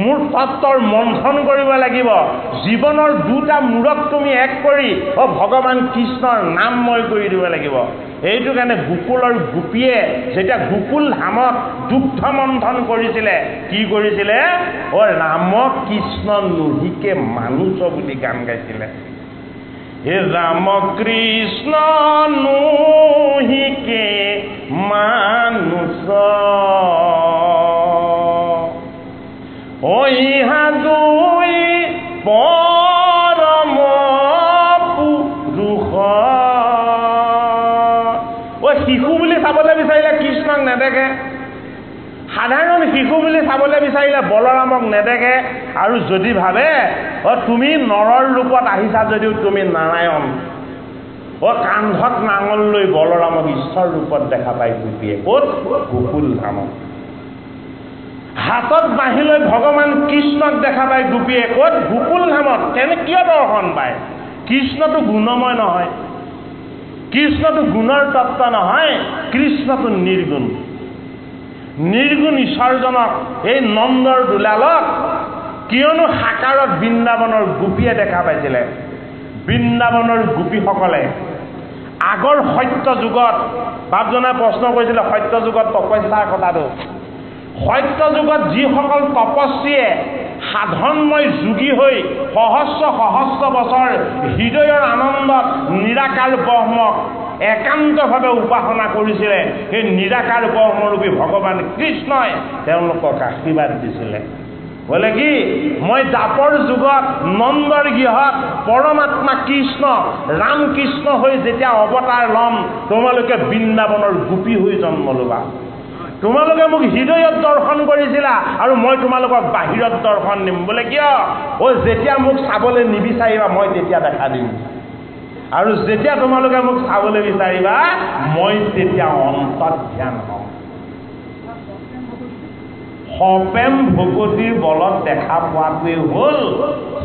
মোৰ তত্ত্বৰ মন্থন কৰিব লাগিব। জীৱনৰ 2টা মূৰক তুমি এক কৰি ভগৱান কৃষ্ণৰ নামময় কৰি দিব লাগিব। এইটো কাৰণে গোকুলৰ গোপীয়ে যেতিয়া গোকুল ধামত দুগ্ধ মন্থন কৰিছিলে, কি কৰিছিলে? ৰাম কৃষ্ণ নহিকে মানুষ বুলি গান গাইছিলে। হে ৰাম কৃষ্ণ নহিকে মানুষ, ইহা দুই পৰম পুৰুষ। শিশু বুলি চাবলৈ বিচাৰিলে কৃষ্ণক নেদেখে, সাধাৰণ শিশু বুলি চাবলৈ বিচাৰিলে বলৰামক নেদেখে আৰু যদি ভাবে তুমি নৰৰ ৰূপত আহিছা যদিও তুমি নাৰায়ণ কান্ধত নাঙল লৈ বলৰামক ঈশ্বৰ ৰূপত দেখা পাই গোপীয়ে ক'ত গোকুল ধামত হাতত বাঁহী লৈ ভগৱান কৃষ্ণক দেখা পাই গোপীয়ে ক'ত গোকুল ধামত তেনে কিয় দৰ্শন পায় কৃষ্ণটো গুণময় নহয় কৃষ্ণটো গুণৰ তত্ত্ব নহয় কৃষ্ণটো নিৰ্গুণ নিৰ্গুণ ঈশ্বৰজনক এই নন্দৰ দুলালক কিয়নো সাকাৰত বৃন্দাবনৰ গোপীয়ে দেখা পাইছিলে বৃন্দাবনৰ গোপীসকলে আগৰ সত্য যুগত বাপজনাই প্ৰশ্ন কৰিছিলে সত্য যুগত তপস্যাৰ কথাটো সত্য যুগত যিসকল তপস্বীয়ে সাধনময় যোগী হৈ সহস্ৰ সহস্ৰ বছৰ হৃদয়ৰ আনন্দত নিৰাকাৰ ব্ৰহ্মক একান্তভাৱে উপাসনা কৰিছিলে সেই নিৰাকাৰ ব্ৰহ্মৰূপী ভগৱান কৃষ্ণই তেওঁলোকক আশীৰ্বাদ দিছিলে বোলে কি মই দাপৰ যুগত নন্দৰ গৃহত পৰমাত্মা কৃষ্ণ ৰামকৃষ্ণ হৈ যেতিয়া অৱতাৰ ল'ম তোমালোকে বৃন্দাবনৰ গোপী হৈ জন্ম ল'বা তোমালোকে মোক হৃদয়ত দৰ্শন কৰিছিলা আৰু মই তোমালোকক বাহিৰত দৰ্শন দিম বোলে কিয় যেতিয়া মোক চাবলৈ নিবিচাৰিবা মই তেতিয়া দেখা দিম আৰু যেতিয়া তোমালোকে মোক চাবলৈ বিচাৰিবা মই তেতিয়া অন্তৰ্ধান হ'ম সপেম ভগৱতীৰ বলত দেখা পোৱাটোৱে হ'ল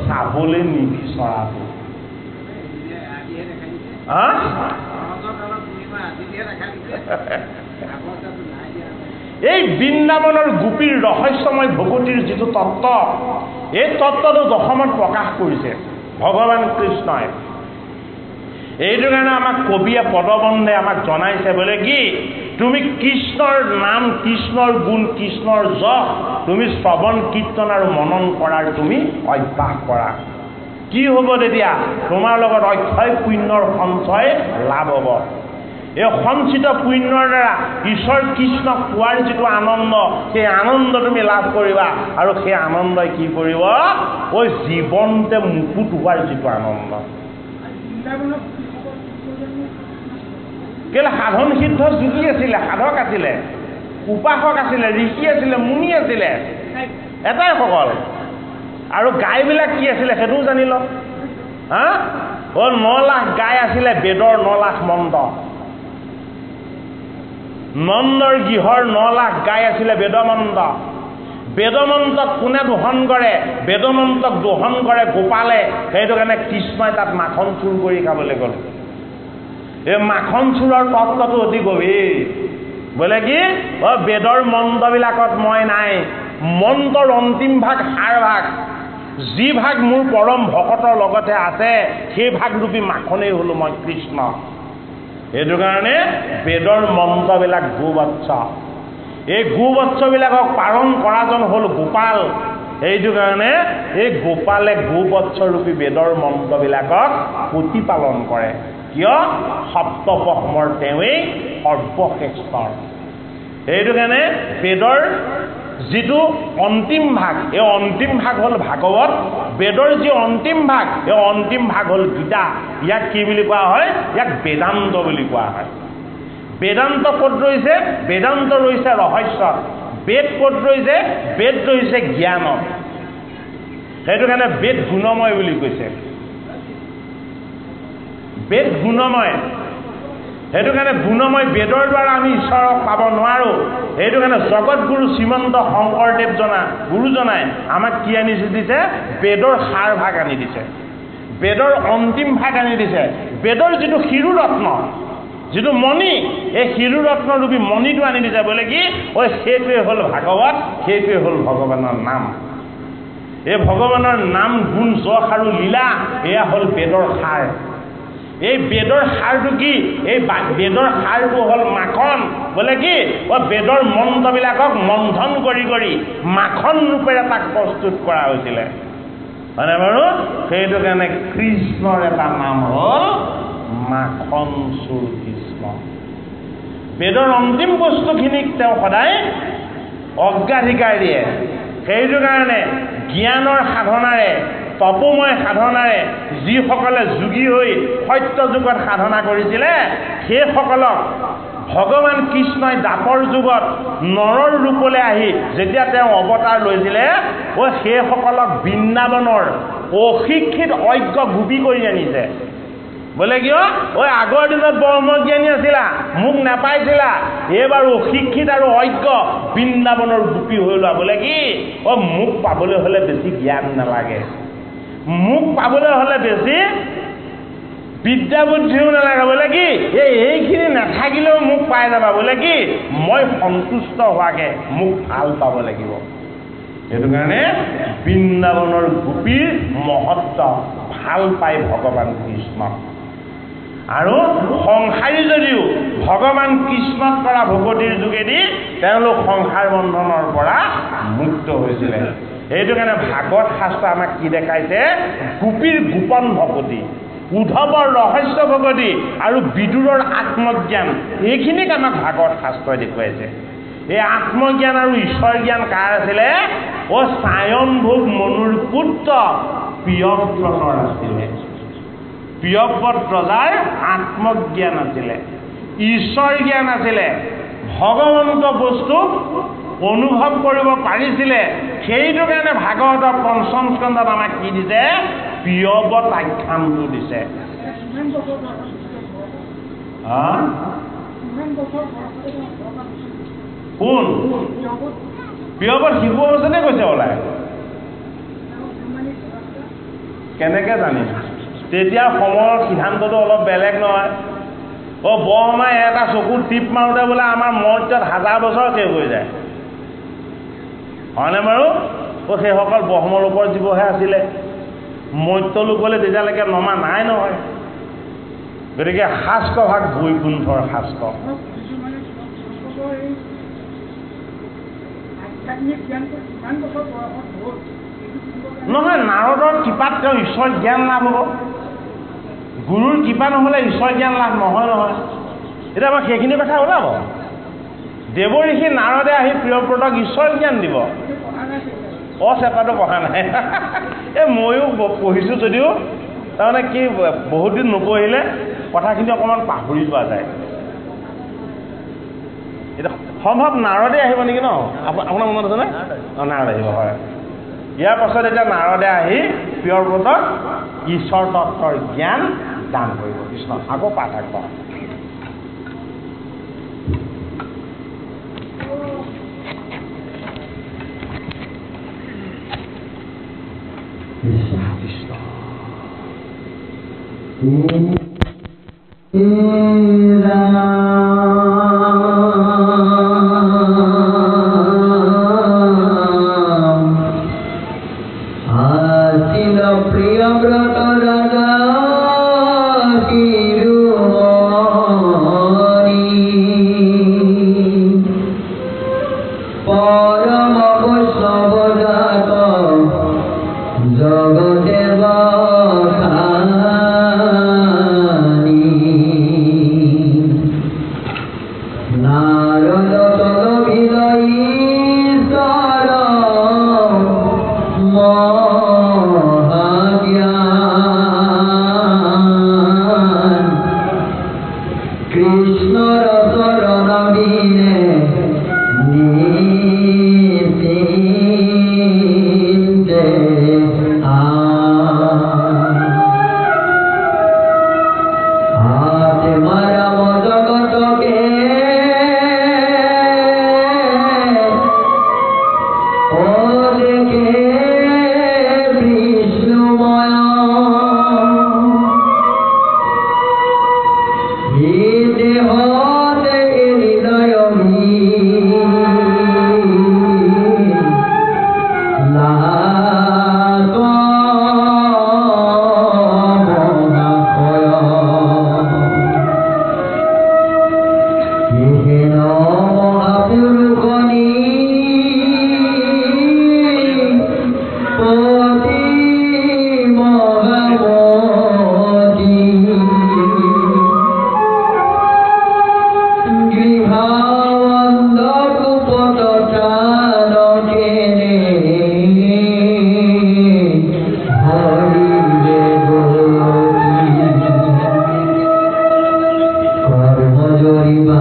চাবলৈ নিবিচৰাটো এই বৃন্দাবনৰ গোপীৰ ৰহস্যময় ভগৱতীৰ যিটো তত্ত্ব এই তত্ত্বটো দশমত প্ৰকাশ কৰিছে ভগৱান কৃষ্ণই এইটো কাৰণে আমাক কবিয়ে পদবন্ধে আমাক জনাইছে বোলে কি তুমি কৃষ্ণৰ নাম কৃষ্ণৰ গুণ কৃষ্ণৰ যশ তুমি শ্ৰৱণ কীৰ্তন আৰু মনন কৰাৰ তুমি অভ্যাস কৰা কি হ'ব তেতিয়া তোমাৰ লগত অক্ষয় পুণ্যৰ সঞ্চয় লাভ হ'ব এই সঞ্চিত পুণ্যৰ দ্বাৰা ঈশ্বৰ কৃষ্ণক পোৱাৰ যিটো আনন্দ সেই আনন্দ তুমি লাভ কৰিবা আৰু সেই আনন্দই কি কৰিব জীৱনতে মুকুট হোৱাৰ যিটো আনন্দ কেলে সাধন সিদ্ধ যোগী আছিলে সাধক আছিলে উপাসক আছিলে ঋষি আছিলে মুনি আছিলে এটাই সকল আৰু গাইবিলাক কি আছিলে সেইটোও জানি লওক 9 লাখ গাই আছিলে বেদৰ 9 লাখ মন্ত্ৰ নন্দৰ গৃহৰ 9 লাখ গাই আছিলে বেদমন্ত্ৰক কোনে দোহন কৰে বেদমন্ত্ৰক দোহন কৰে গোপালে সেইটো কাৰণে কৃষ্ণই তাত মাখন চুৰ কৰি খাবলৈ গ'ল এই মাখন চুৰৰ তত্ত্বটো অতি গভীৰ বোলে কি বেদৰ মন্ত্ৰবিলাকত মই নাই মন্ত্ৰৰ অন্তিম ভাগ সাৰ ভাগ যি ভাগ মোৰ পৰম ভকতৰ লগতে আছে সেই ভাগৰূপী মাখনেই হ'লো মই কৃষ্ণ সেইটো কাৰণে বেদৰ মন্ত্ৰবিলাক গোবৎস এই গোবৎসবিলাকক পালন কৰাজন হ'ল গোপাল সেইটো কাৰণে এই গোপালে গোবৎসৰূপী বেদৰ মন্ত্ৰবিলাকক প্ৰতিপালন কৰে কিয় সপ্তব্ৰহ্মৰ তেওঁৱেই সৰ্বশ্ৰেষ্ঠ সেইটো কাৰণে বেদৰ যিটো অন্তিম ভাগ এই অন্তিম ভাগ হ'ল ভাগৱত বেদৰ যি অন্তিম ভাগ এই অন্তিম ভাগ হ'ল গীতা ইয়াক কি বুলি কোৱা হয় ইয়াক বেদান্ত বুলি কোৱা হয় বেদান্ত ক'ত ৰৈছে বেদান্ত ৰৈছে ৰহস্যত বেদ ক'ত ৰৈছে বেদ ৰৈছে জ্ঞানত সেইটো কাৰণে বেদ গুণময় বুলি কৈছে বেদ গুণময় সেইটো কাৰণে গুণময় বেদৰ দ্বাৰা আমি ঈশ্বৰক পাব নোৱাৰোঁ সেইটো কাৰণে জগতগুৰু শ্ৰীমন্ত শংকৰদেৱ গুৰুজনাই আমাক কি আনি দিছে বেদৰ সাৰ ভাগ আনি দিছে বেদৰ অন্তিম ভাগ আনি দিছে বেদৰ যিটো শিৰোৰত্ন যিটো মণি এই শিৰোৰত্নৰূপী মণিটো আনি দিছে বোলে কি সেইটোৱে হ'ল ভাগৱত সেইটোৱে হ'ল ভগৱানৰ নাম এই ভগৱানৰ নাম গুণ যশ আৰু লীলা এয়া হ'ল বেদৰ সাৰ এই বেদৰ সাৰটো কি এই বেদৰ সাৰটো হ'ল মাখন বোলে কি বেদৰ মন্ত্ৰবিলাকক মন্থন কৰি কৰি মাখন ৰূপেৰে তাক প্ৰস্তুত কৰা হৈছিলে হয়নে বাৰু সেইটো কাৰণে কৃষ্ণৰ এটা নাম হ'ল মাখন চুৰ কৃষ্ণ বেদৰ অন্তিম বস্তুখিনিক তেওঁ সদায় অগ্ৰাধিকাৰ দিয়ে সেইটো কাৰণে জ্ঞানৰ সাধনাৰে তপময় সাধনাৰে যিসকলে যোগী হৈ সত্য যুগত সাধনা কৰিছিলে সেইসকলক ভগৱান কৃষ্ণই দাপৰ যুগত নৰৰ ৰূপলৈ আহি যেতিয়া তেওঁ অৱতাৰ লৈছিলে সেইসকলক বৃন্দাবনৰ অশিক্ষিত অজ্ঞ গোপী কৰি আনিছে। বোলে কিয় আগৰ দিনত ব্ৰহ্মজ্ঞানী আছিলা, মোক নাপাইছিলা, এইবাৰ অশিক্ষিত আৰু অজ্ঞ বৃন্দাবনৰ গোপী হৈ লোৱা। বোলে কি মোক পাবলৈ হ'লে বেছি জ্ঞান নালাগে, মোক পাবলৈ হ'লে বেছি বিদ্যা বুদ্ধিও নালাগে। বোলে কি এইখিনি নাথাকিলেও মোক পাই যাবা। বোলে কি মই সন্তুষ্ট হোৱাকে মোক ভাল পাব লাগিব। সেইটো কাৰণে বৃন্দাবনৰ গোপীৰ মহত্ব ভাল পায় ভগৱান কৃষ্ণক। আৰু সংসাৰী যদিও ভগৱান কৃষ্ণক কৰা ভকতিৰ যোগেদি তেওঁলোক সংসাৰ বন্ধনৰ পৰা মুক্ত হৈছিলে। সেইটো কাৰণে ভাগৱত শাস্ত্ৰ আমাক কি দেখাইছে? গোপীৰ গোপন ভকতি, উদ্ধৱৰ ৰহস্য ভকতি আৰু বিদুৰৰ আত্মজ্ঞান, এইখিনিক আমাক ভাগৱত শাস্ত্ৰই দেখুৱাইছে। এই আত্মজ্ঞান আৰু ঈশ্বৰ জ্ঞান কাৰ আছিলে? স্বয়ম্ভুৱ মনুৰ পুত্ৰ প্ৰিয়ব্ৰতৰ আছিলে। প্ৰিয়ব্ৰত ৰজাৰ আত্মজ্ঞান আছিলে, ঈশ্বৰ জ্ঞান আছিলে, ভগৱন্ত বস্তুক অনুভৱ কৰিব পাৰিছিলে। সেইটো কাৰণে ভাগৱতৰ পঞ্চম স্কন্ধত আমাক কি দিছে? প্ৰিয়ব্ৰত আখ্যানটো দিছে। কোন প্ৰিয়ব্ৰত শিশু অৱস্থাতে কৈছে ওলাই? কেনেকে জানিম? তেতিয়া সময়ৰ সিদ্ধান্তটো অলপ বেলেগ নহয়। বৰমাই এটা চকুত টিপ মাৰোঁতে বোলে আমাৰ মৰ্যত 1000 বছৰ শেষ হৈ যায়, হয়নে বাৰু? সেইসকল ব্ৰহ্মলোকৰ জীৱহে আছিলে, মৰ্ত্য লোকলৈ তেতিয়ালৈকে নমা নাই নহয়। গতিকে শাস্ত্ৰ ভাগ বৈকুণ্ঠৰ শাস্ত্ৰ। নহয়, নাৰদৰ কৃপাত তেওঁ ঈশ্বৰ জ্ঞান লাভ হ'ব। গুৰুৰ কৃপা নহ'লে ঈশ্বৰ জ্ঞান লাভ নহয় নহয়। এতিয়া আমাক সেইখিনি কথা ওলাব। দেৱ ঋষি নাৰদে আহি প্ৰিয়ব্ৰতক ঈশ্বৰ জ্ঞান দিব। চেপাটো পঢ়া নাই। ময়ো পঢ়িছোঁ যদিও তাৰমানে কি বহুত দিন নপঢ়িলে কথাখিনি অকণমান পাহৰি যোৱা যায়। এতিয়া সম্ভৱ নাৰদে আহিব নেকি ন? আপোনাৰ মনত আছেনে? নাৰদ আহিব, হয়। ইয়াৰ পাছত এতিয়া নাৰদে আহি প্ৰিয়ব্ৰতক ঈশ্বৰ তত্ত্বৰ জ্ঞান দান কৰিব। কৃষ্ণ আকৌ পাঠ আগবঢ়াব।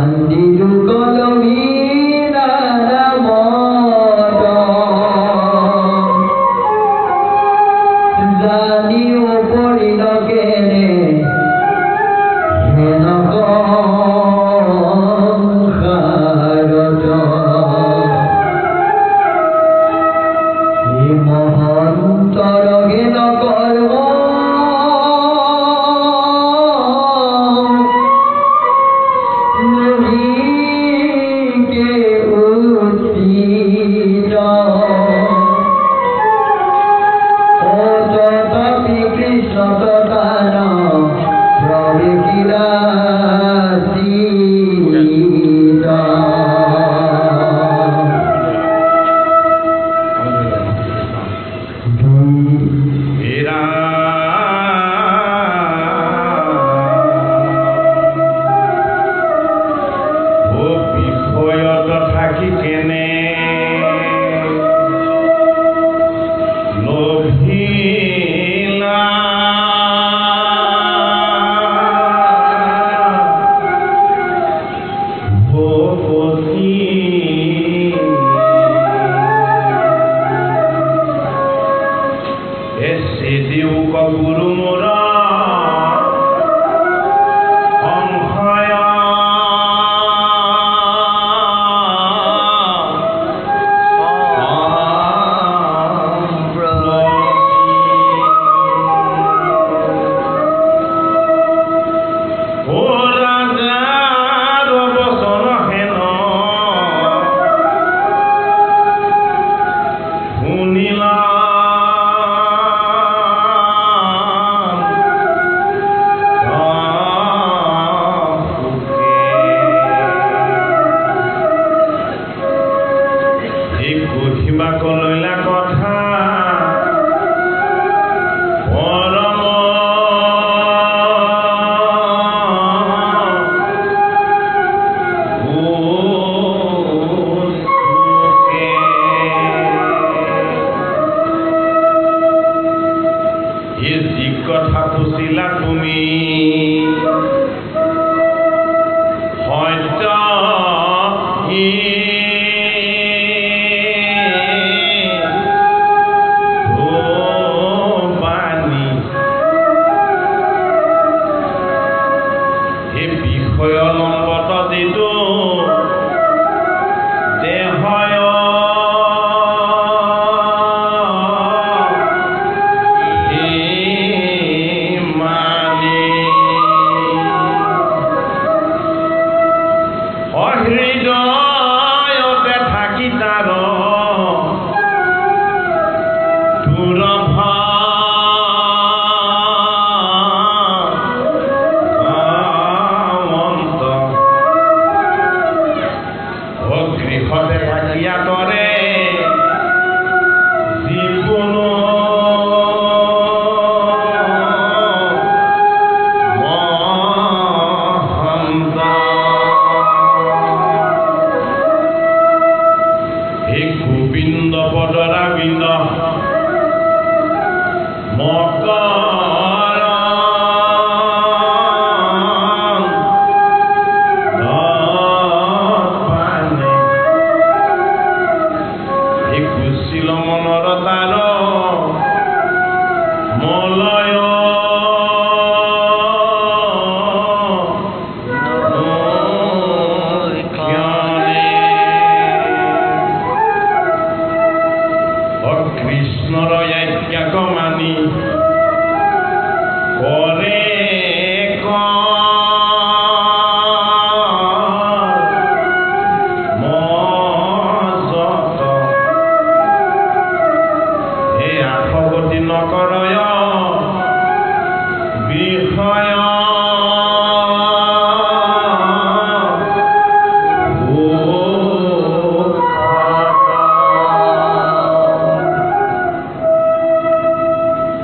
কান্দিলো কলমী নামত জানিও পৰিল কেনে হেন সংসাৰত এই মহন্তৰ হেন কৰ্ম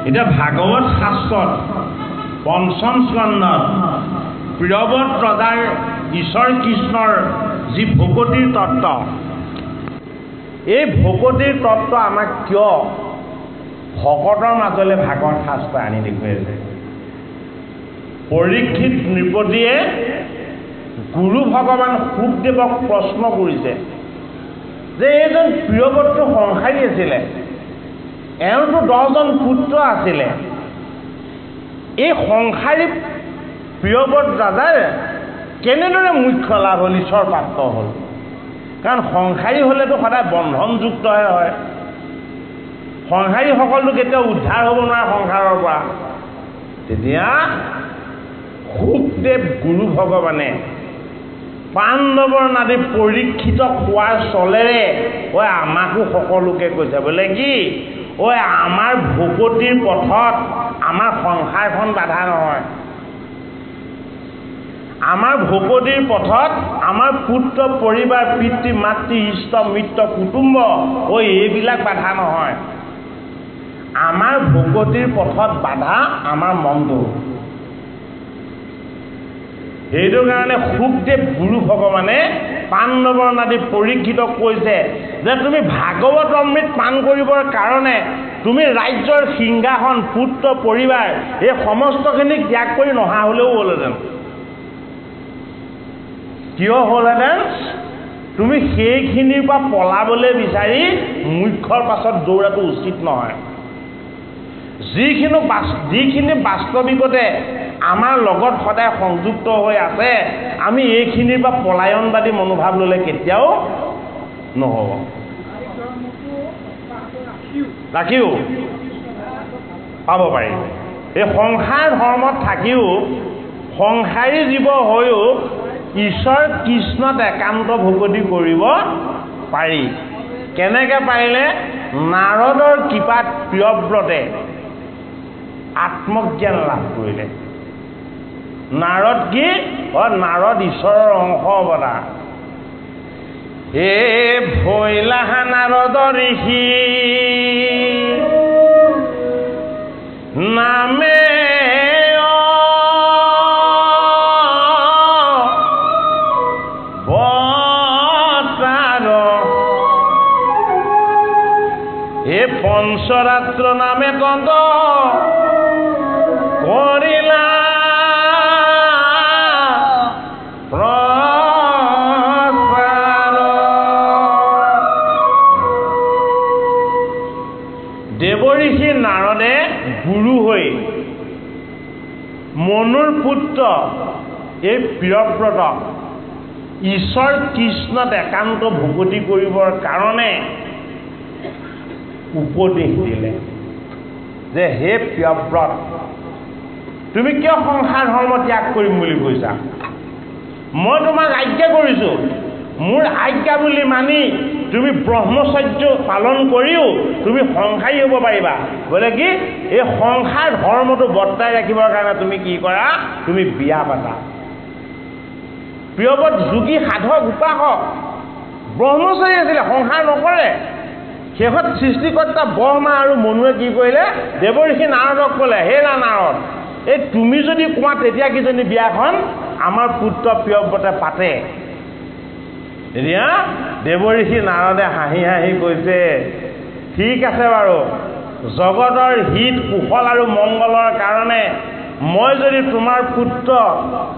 এতিয়া ভাগৱত শাস্ত্ৰত পঞ্চম স্কন্ধত প্ৰিয়ব্ৰত ৰজাৰ ঈশ্বৰ কৃষ্ণৰ যি ভকতিৰ তত্ত্ব, এই ভকতিৰ তত্ত্ব আমাক কিয় ভকতৰ মাজলৈ ভাগৱত শাস্ত্ৰই আনি দেখুৱাইছে। পৰীক্ষিত নৃপতিয়ে গুৰু ভগৱান শুকদেৱক প্ৰশ্ন কৰিছে যে এইজন প্ৰিয়ব্ৰত সংসাৰী আছিলে, এওঁতো 10জন পুত্ৰ আছিলে, এই সংসাৰী প্ৰিয়ব্ৰত ৰাজাৰ কেনেদৰে মুখ্য লাভ হ'ল, ঈশ্বৰ প্ৰাপ্ত হ'ল? কাৰণ সংসাৰী হ'লেতো সদায় বন্ধনযুক্তহে হয়, সংসাৰীসকলটো কেতিয়াও উদ্ধাৰ হ'ব নোৱাৰে সংসাৰৰ পৰা। তেতিয়া শুকদেৱ গুৰু ভগৱানে পাণ্ডৱৰ নাদি পৰীক্ষিত খোৱাৰ চলেৰে আমাকো সকলোকে কৈছে বোলে কি, আমাৰ ভকতিৰ পথত আমাৰ সংসাৰখন বাধা নহয়, আমাৰ ভকতিৰ পথত আমাৰ পুত্ৰ পৰিবাৰ পিতৃ মাতৃ ইষ্ট মিত্ৰ কুটুম্ব এইবিলাক বাধা নহয়, আমাৰ ভকতিৰ পথত বাধা আমাৰ মনটো। সেইটো কাৰণে শুকদেৱ গুৰু ভগৱানে পাণ্ডৱৰ নাদি পৰীক্ষিতক কৈছে যে তুমি ভাগৱত অমৃত পান কৰিবৰ কাৰণে তুমি ৰাজ্যৰ সিংহাসন পুত্ৰ পৰিবাৰ এই সমস্তখিনিক ত্যাগ কৰি নহা হ'লেও হ'লহেঁতেন। কিয় হ'লহেঁতেন? তুমি সেইখিনিৰ পৰা পলাবলৈ বিচাৰি মুখ্যৰ পাছত দৌৰাটো উচিত নহয়। যিখিনি বাস্তৱিকতে আমাৰ লগত সদায় সংযুক্ত হৈ আছে, আমি এইখিনিৰ পৰা পলায়নবাদী মনোভাৱ ল'লে কেতিয়াও নহ'ব। ৰাখিও পাব পাৰি। এই সংসাৰ ধৰ্মত থাকিও সংসাৰী জীৱ হৈও ঈশ্বৰ কৃষ্ণত একান্ত ভকতি কৰিব পাৰি। কেনেকৈ পাৰিলে? নাৰদৰ কৃপাত প্ৰিয়ব্ৰতে আত্মজ্ঞান লাভ কৰিলে। নাৰদ কি? নাৰদ ঈশ্বৰৰ অংশ অৱতাৰ। ভৈলা নাৰদ ঋষি নামে পঞ্চৰাত্ৰ নামে তন্ত কৰিলা প্ৰচাৰ। দেৱঋষি নাৰদে গুৰু হৈ মনুৰ পুত্ৰ এই প্ৰিয়ব্ৰতক ঈশ্বৰ কৃষ্ণত একান্ত ভকতি কৰিবৰ কাৰণে উপদেশ দিলে যে হে প্ৰিয়ব্ৰত, তুমি কিয় সংসাৰ ধৰ্ম ত্যাগ কৰিম বুলি কৈছা? মই তোমাক আজ্ঞা কৰিছোঁ, মোৰ আজ্ঞা বুলি মানি তুমি ব্ৰহ্মচৰ্য পালন কৰিও তুমি সংসাৰী হ'ব পাৰিবা। বোলে কি? এই সংসাৰ ধৰ্মটো বৰ্তাই ৰাখিবৰ কাৰণে তুমি কি কৰা? তুমি বিয়া পাতা। প্ৰিয়ব্ৰত যোগী সাধক উপাসক ব্ৰহ্মচাৰী আছিলে, সংসাৰ নকৰে। শেষত সৃষ্টিকৰ্তা ব্ৰহ্মা আৰু মনুৱে কি কৰিলে? দেৱঋষি নাৰদক ক'লে, হে নাৰদ, এই তুমি যদি কোৱা তেতিয়া কিজনী বিয়াখন আমাৰ পুত্ৰ প্ৰিয়ব্ৰতে পাতে। এতিয়া দেৱঋষি নাৰদে হাঁহি হাঁহি কৈছে, ঠিক আছে বাৰু, জগতৰ হিত কুশল আৰু মংগলৰ কাৰণে মই যদি তোমাৰ পুত্ৰ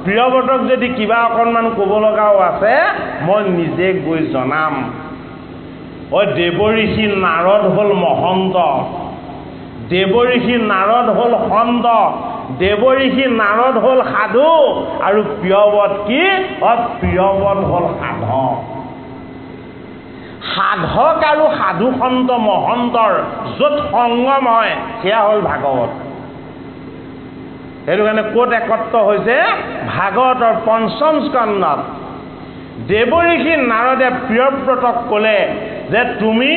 প্ৰিয়ব্ৰতক যদি কিবা অকণমান ক'ব লগাও আছে মই নিজে গৈ জনাম। দেৱঋষি নাৰদ হ'ল মহন্ত, দেৱঋষি নাৰদ হ'ল সন্ত, দেৱঋষি নাৰদ হ'ল সাধু, আৰু প্ৰিয়ব্ৰত কি? প্ৰিয়ব্ৰত হ'ল সাধক। সাধক আৰু সাধু সন্ত মহন্তৰ য'ত সংগম হয় সেয়া হ'ল ভাগৱত। সেইটো কাৰণে ক'ত একত্ৰ হৈছে? ভাগৱতৰ 5ম স্কন্ধত। দেৱঋষি নাৰদে প্ৰিয়ব্ৰতক ক'লে যে তুমি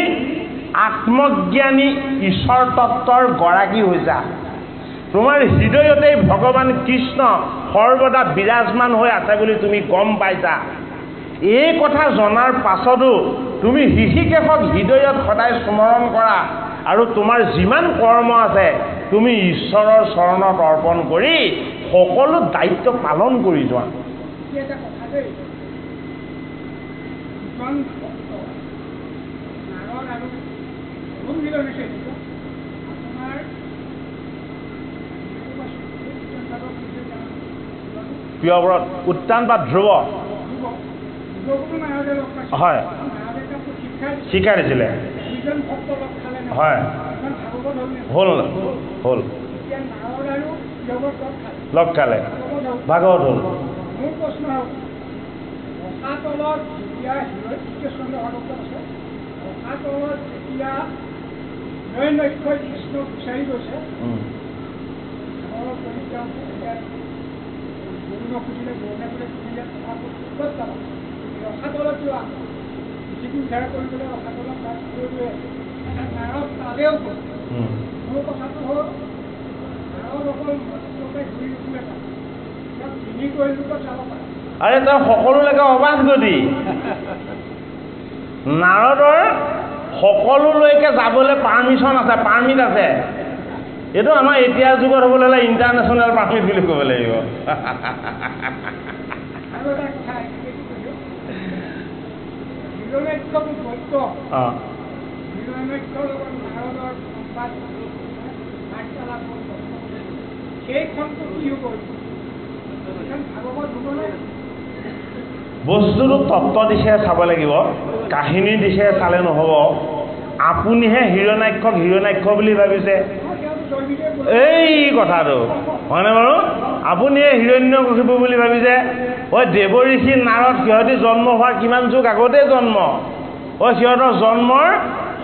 আত্মজ্ঞানী ঈশ্বৰ তত্ত্বৰ গৰাকী হৈছা, তোমাৰ হৃদয়তেই ভগৱান কৃষ্ণ সৰ্বদা বিৰাজমান হৈ আছে বুলি তুমি গম পাইছা। এই কথা জনাৰ পাছতো তুমি ঋষিকেশক হৃদয়ত সদায় স্মৰণ কৰা, আৰু তোমাৰ যিমান কৰ্ম আছে তুমি ঈশ্বৰৰ চৰণত অৰ্পণ কৰি সকলো দায়িত্ব পালন কৰি যোৱা। প্ৰিয়ব্ৰত উত্তান বা ধ্ৰুৱ হয় শিক্ষা দিছিলে হয় হ'ল হ'ল লগ খালে ভাগৱত হ'ল মোৰ প্ৰশ্ন ৰসাতলত যেতিয়া কৃষ্ণচন্দ্ৰ ভাগৱত আছে ৰসাতলত যেতিয়া নৈনক্ষই কৃষ্ণক বিচাৰি গৈছে বৰুণক সুধিলে বৰুণে বোলে সুধিলে ৰসাতলত যোৱা পৃথিৱী উদ্ধাৰ কৰিবলৈ ৰসাতলত তাত গৈ নাৰদ তালেও গ'ল মোৰ কথাটো হ'ল নাৰদ অকল ঘূৰি নুফুৰে তিনি কৰিলোকে চাব পাৰে আৰে তাৰ সকলোলৈকে অবাধ গতি নাৰদৰ সকলোলৈকে যাবলৈ পাৰ্মিশ্যন আছে পাৰ্মিট আছে এইটো আমাৰ এতিয়াৰ যুগত হ'বলৈ হ'লে ইণ্টাৰনেশ্যনেল পাৰ্মিট বুলি ক'ব লাগিব বস্তুটো তত্ত্ব দিশেৰে চাব লাগিব কাহিনীৰ দিশেৰে চালে নহ'ব আপুনিহে হিৰণ্যাক্ষ বুলি ভাবিছে এই কথাটো হয়নে বাৰু আপুনিহে হিৰণ্যকশিপু বুলি ভাবিছে দেৱ ঋষি নাৰদ সিহঁতি জন্ম হোৱাৰ কিমান যুগ আগতে জন্ম সিহঁতৰ জন্মৰ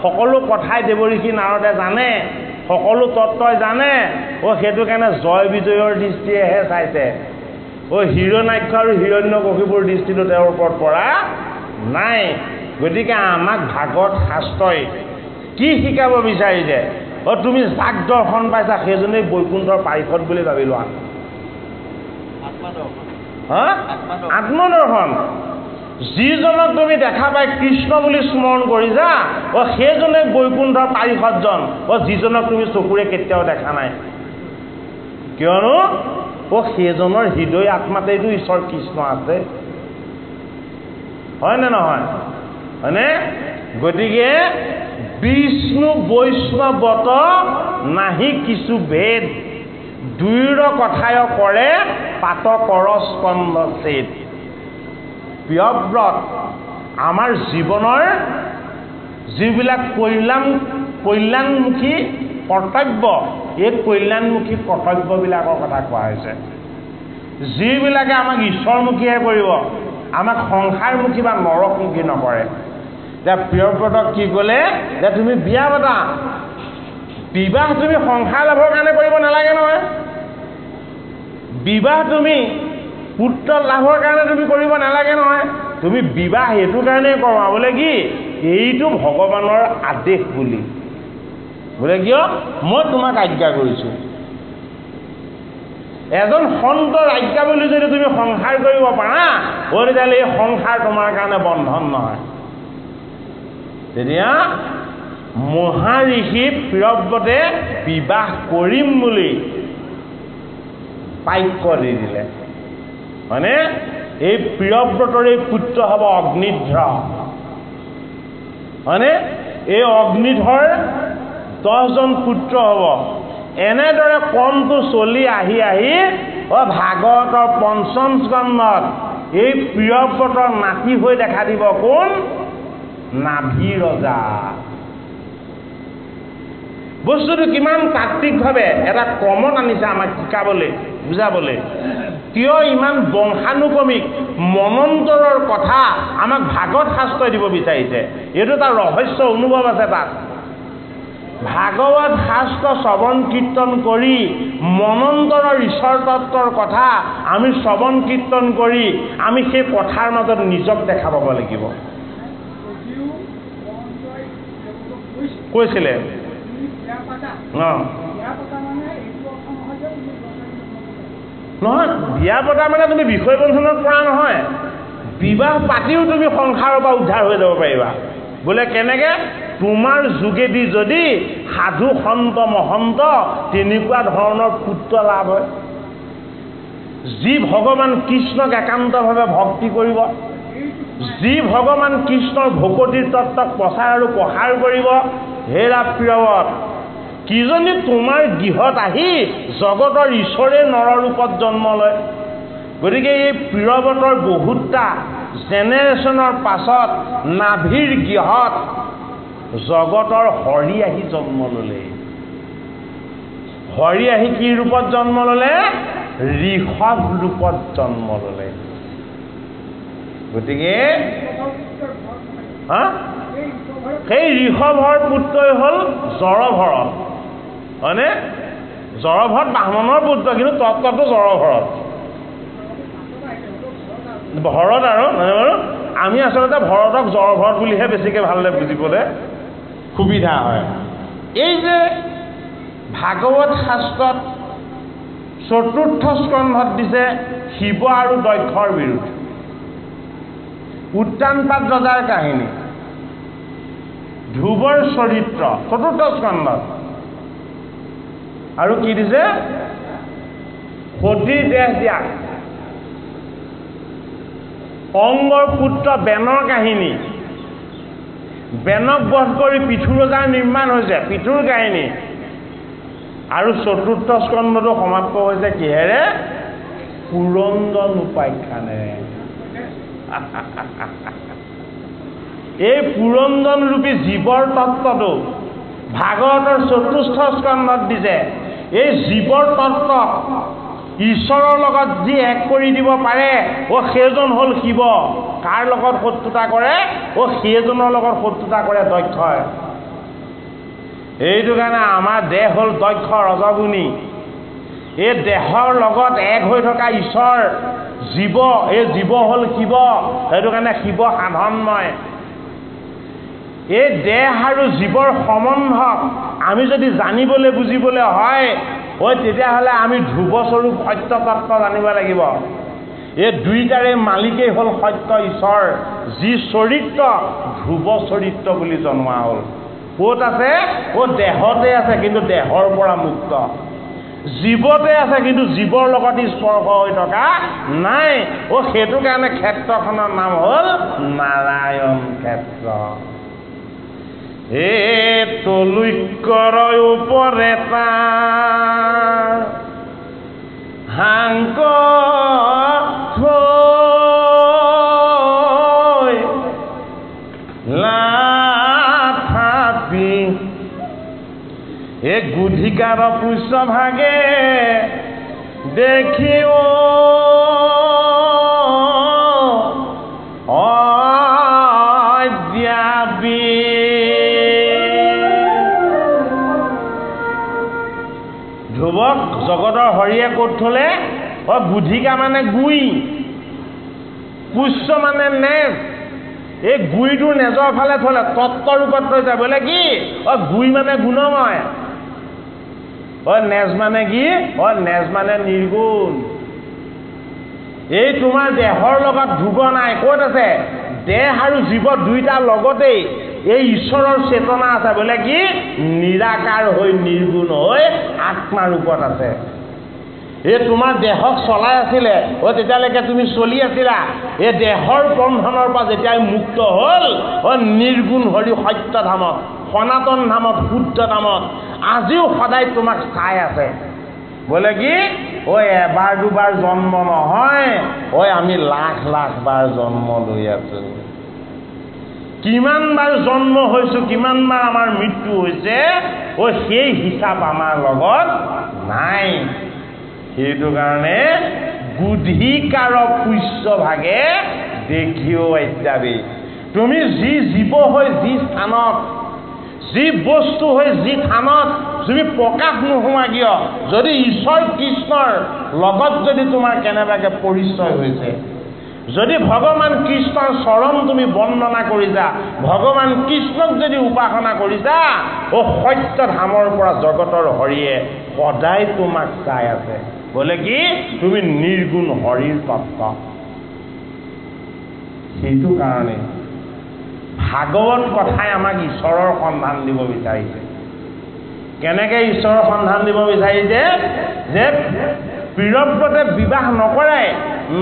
সকলো কথাই দেৱ ঋষি নাৰদে জানে সকলো তত্ত্বই জানে সেইটো কাৰণে জয় বিজয়ৰ দৃষ্টিয়েহে চাইছে হিৰণ্যাক্ষ আৰু হিৰণ্যকশিপুৰ দৃষ্টিটো তেওঁৰ ওপৰত পৰা নাই গতিকে আমাক ভাগৱত শাস্ত্ৰই কি শিকাব বিচাৰিছে তুমি যাক দৰ্শন পাইছা সেইজনেই বৈকুণ্ঠৰ পাৰিষদ বুলি ভাবি লোৱা আত্মদৰ্শন যিজনক তুমি দেখা পাই কৃষ্ণ বুলি স্মৰণ কৰিছা সেইজনে বৈকুণ্ঠৰ পাৰিষদজন যিজনক তুমি চকুৰে কেতিয়াও দেখা নাই কিয়নো সেইজনৰ হৃদয় আত্মাতেইতো ঈশ্বৰ কৃষ্ণ আছে হয় নে নহয় হয়নে গতিকে বিষ্ণু বৈষ্ণৱত নাহি কিছু ভেদ দুইৰ কথায় কৰে পাত কৰস্কন্ধ ছেদ প্ৰিয়ব্ৰত আমাৰ জীৱনৰ যিবিলাক কল্যাণমুখী কৰ্তব্য এই কল্যাণমুখী কৰ্তব্যবিলাকৰ কথা কোৱা হৈছে যিবিলাকে আমাক ঈশ্বৰমুখীহে কৰিব আমাক সংসাৰমুখী বা নৰকমুখী নকৰে এতিয়া প্ৰিয়ব্ৰতক কি ক'লে যে তুমি বিয়া পতা বিবাহ তুমি সংসাৰ লাভৰ কাৰণে কৰিব নালাগে নহয় বিবাহ তুমি পুত্ৰ লাভৰ কাৰণে তুমি কৰিব নালাগে নহয় তুমি বিবাহ এইটো কাৰণেই কৰা বোলে কি এইটো ভগৱানৰ আদেশ বুলি বোলে কিয় মই তোমাক আজ্ঞা কৰিছোঁ এজন সন্তৰ আজ্ঞা বুলি যদি তুমি সংসাৰ কৰিব পাৰা তেতিয়াহ'লে এই সংসাৰ তোমাৰ কাৰণে বন্ধন নহয় তেতিয়া মহাঋষি প্ৰিয়ব্ৰতে বিবাহ কৰিম বুলি বাক্য দি দিলে হয়নে এই প্ৰিয়ব্ৰতৰ এই পুত্ৰ হ'ব অগ্নিধ্ৰ হয়নে এই অগ্নিধৰ 10জন পুত্ৰ হ'ব এনেদৰে ক্ৰমটো চলি আহি ভাগৱতৰ 5ম স্কন্ধত এই প্ৰিয়ব্ৰতৰ নাতি হৈ দেখা দিব কোন নাভি ৰজা বস্তুটো কিমান তাত্ত্বিকভাৱে এটা ক্ৰমত আনিছে আমাক শিকাবলৈ বুজাবলৈ কিয় ইমান বংশানুক্ৰমিক মনন্তৰৰ কথা আমাক ভাগৱত শাস্ত্ৰই দিব বিচাৰিছে এইটো এটা ৰহস্য অনুভৱ আছে তাত ভাগৱত শাস্ত্ৰ শ্ৰৱণ কীৰ্তন কৰি মনন্তৰৰ ঈশ্বৰ তত্ত্বৰ কথা আমি শ্ৰৱণ কীৰ্তন কৰি আমি সেই কথাৰ মাজত নিজক দেখা পাব লাগিব কৈছিলে নহয় বিয়া পতা মানে তুমি বিষয় বন্ধনত পৰা নহয় বিবাহ পাতিও তুমি সংসাৰৰ পৰা উদ্ধাৰ হৈ যাব পাৰিবা বোলে কেনেকে তোমাৰ যোগেদি যদি সাধু সন্ত মহন্ত তেনেকুৱা ধৰণৰ পুত্ৰ লাভ হয় যি ভগৱান কৃষ্ণক একান্তভাৱে ভক্তি কৰিব যি ভগৱান কৃষ্ণৰ ভকতিৰ তত্ত্বক প্ৰচাৰ আৰু প্ৰসাৰ কৰিব হেৰা প্ৰিয়ব্ৰত কিজনী তোমাৰ গৃহত আহি জগতৰ ঈশ্বৰে নৰৰূপত জন্ম লয় গতিকে এই প্ৰিয়ব্ৰতৰ বহুতটা জেনেৰেশ্যনৰ পাছত নাভিৰ গৃহত জগতৰ হৰি আহি জন্ম ল'লে। হৰি আহি কি ৰূপত জন্ম ল'লে? ঋষভ ৰূপত জন্ম ল'লে। গতিকে সেই ঋষভৰ পুত্ৰই হ'ল জড়ভৰত, হয়নে? জড়ভৰত ব্ৰাহ্মণৰ পুত্ৰ, কিন্তু তত্ত্বটো জড়ভৰত। ভৰত আৰু মানে বাৰু আমি আচলতে ভৰতক জড়ভৰত বুলিহে বেছিকৈ ভালদৰে বুজিবলৈ সুবিধা হয়। এই যে ভাগৱত শাস্ত্ৰত চতুৰ্থ স্কন্ধত দিছে শিৱ আৰু দক্ষৰ বিৰুদ্ধে উত্তানপাত ৰজাৰ কাহিনী, ধ্ৰুৱৰ চৰিত্ৰ চতুৰ্থ স্কন্ধত, আৰু কি দিছে? সতীৰ দেহ ত্যাগ, অংগৰ পুত্ৰ বেনৰ কাহিনী, বেনক বধ কৰি পৃথু ৰজাৰ নিৰ্মাণ হৈছে, পৃথুৰ কাহিনী। আৰু চতুৰ্থ স্কন্ধটো সমাপ্ত হৈছে কিহেৰে? পুৰন্দন উপাখ্যানেৰে। এই পুৰন্দন ৰূপী জীৱৰ তত্ত্বটো ভাগৱতৰ চতুৰ্থ স্কন্ধত দিছে। এই জীৱৰ তত্ত্ব ঈশ্বৰৰ লগত যি এক কৰি দিব পাৰে, সেইজন হ'ল শিৱ। কাৰ লগত শত্ৰুতা কৰে? সেইজনৰ লগত শত্ৰুতা কৰে দক্ষই। এইটো কাৰণে আমাৰ দেহ হ'ল দক্ষ ৰজগুণী। এই দেহৰ লগত এক হৈ থকা ঈশ্বৰ জীৱ, এই জীৱ হ'ল শিৱ। সেইটো কাৰণে শিৱ সাধনময়। এই দেহ আৰু জীৱৰ সম্বন্ধ আমি যদি জানিবলৈ বুজিবলৈ হয়, তেতিয়াহ'লে আমি ধ্ৰুৱস্বৰূপ সত্য তত্ত্ব জানিব লাগিব। এই দুইটাৰে মালিকেই হ'ল সত্য ঈশ্বৰ, যি চৰিত্ৰ ধ্ৰুৱ চৰিত্ৰ বুলি জনোৱা হ'ল। ক'ত আছে? দেহতে আছে, কিন্তু দেহৰ পৰা মুক্ত। জীৱতে আছে, কিন্তু জীৱৰ লগত স্পৰ্শ হৈ থকা নাই। সেইটো কাৰণে ক্ষেত্ৰখনৰ নাম হ'ল নাৰায়ণ ক্ষেত্ৰ। তলুকৰ ওপৰে হাংক লাথাপি গুধিকাৰ পুষ্পভাগে দেখিও ধ্ৰুৱক জগতৰ হৰিয়ে ক'ত থলে? গুধিকা মানে গুই, পুষ্য মানে নেজ। এই গুইটোৰ নেজৰ ফালে থলে, তত্ত্বৰূপত থৈছে। বোলে কি? গুই মানে গুণময়। নেজ মানে কি? নেজ মানে নিৰ্গুণ। এই তোমাৰ দেহৰ লগত ধ্ৰুৱ নাই। ক'ত আছে? দেহ আৰু জীৱ দুইটাৰ লগতেই এই ঈশ্বৰৰ চেতনা আছে। বোলে কি? নিৰাকাৰ হৈ নিৰ্গুণ হৈ আত্মা ৰূপত আছে। এই তোমাৰ দেহক চলাই আছিলে, তেতিয়ালৈকে তুমি চলি আছিলা। এই দেহৰ বন্ধনৰ পৰা যেতিয়া মুক্ত হ'ল, নিৰ্গুণ হৰি সত্য ধামত, সনাতন ধামত, শুদ্ধ ধামত আজিও সদায় তোমাক চাই আছে। বোলে কি? এবাৰ দুবাৰ জন্ম নহয়, আমি লাখ লাখ বাৰ জন্ম লৈ আছো। কিমান বাৰ জন্ম হৈছো, কিমান বাৰ আমাৰ মৃত্যু হৈছে, সেই হিচাপ আমাৰ লগত নাই। সেইটো কাৰণে গুধিকাৰ পুষ্যভাগে দেখিও ইত্যাদি। তুমি যি জীৱ হৈ যি স্থানত, যি বস্তু হৈ যি থানত তুমি প্ৰকাশ নোহোৱা কিয়, যদি ঈশ্বৰ কৃষ্ণৰ লগত যদি তোমাৰ কেনেবাকৈ পৰিচয় হৈছে, যদি ভগৱান কৃষ্ণৰ চৰণ তুমি বন্দনা কৰিছা, ভগৱান কৃষ্ণক যদি উপাসনা কৰিছা, সত্য ধামৰ পৰা জগতৰ হৰিয়ে সদায় তোমাক চাই আছে। বোলে কি? তুমি নিৰ্গুণ হৰিৰ তত্ত্ব। সেইটো কাৰণে ভাগৱত কথাই আমাক ঈশ্বৰৰ সন্ধান দিব বিচাৰিছে। কেনেকৈ ঈশ্বৰৰ সন্ধান দিব বিচাৰিছে? যে প্ৰিয়ব্ৰতে বিবাহ নকৰাই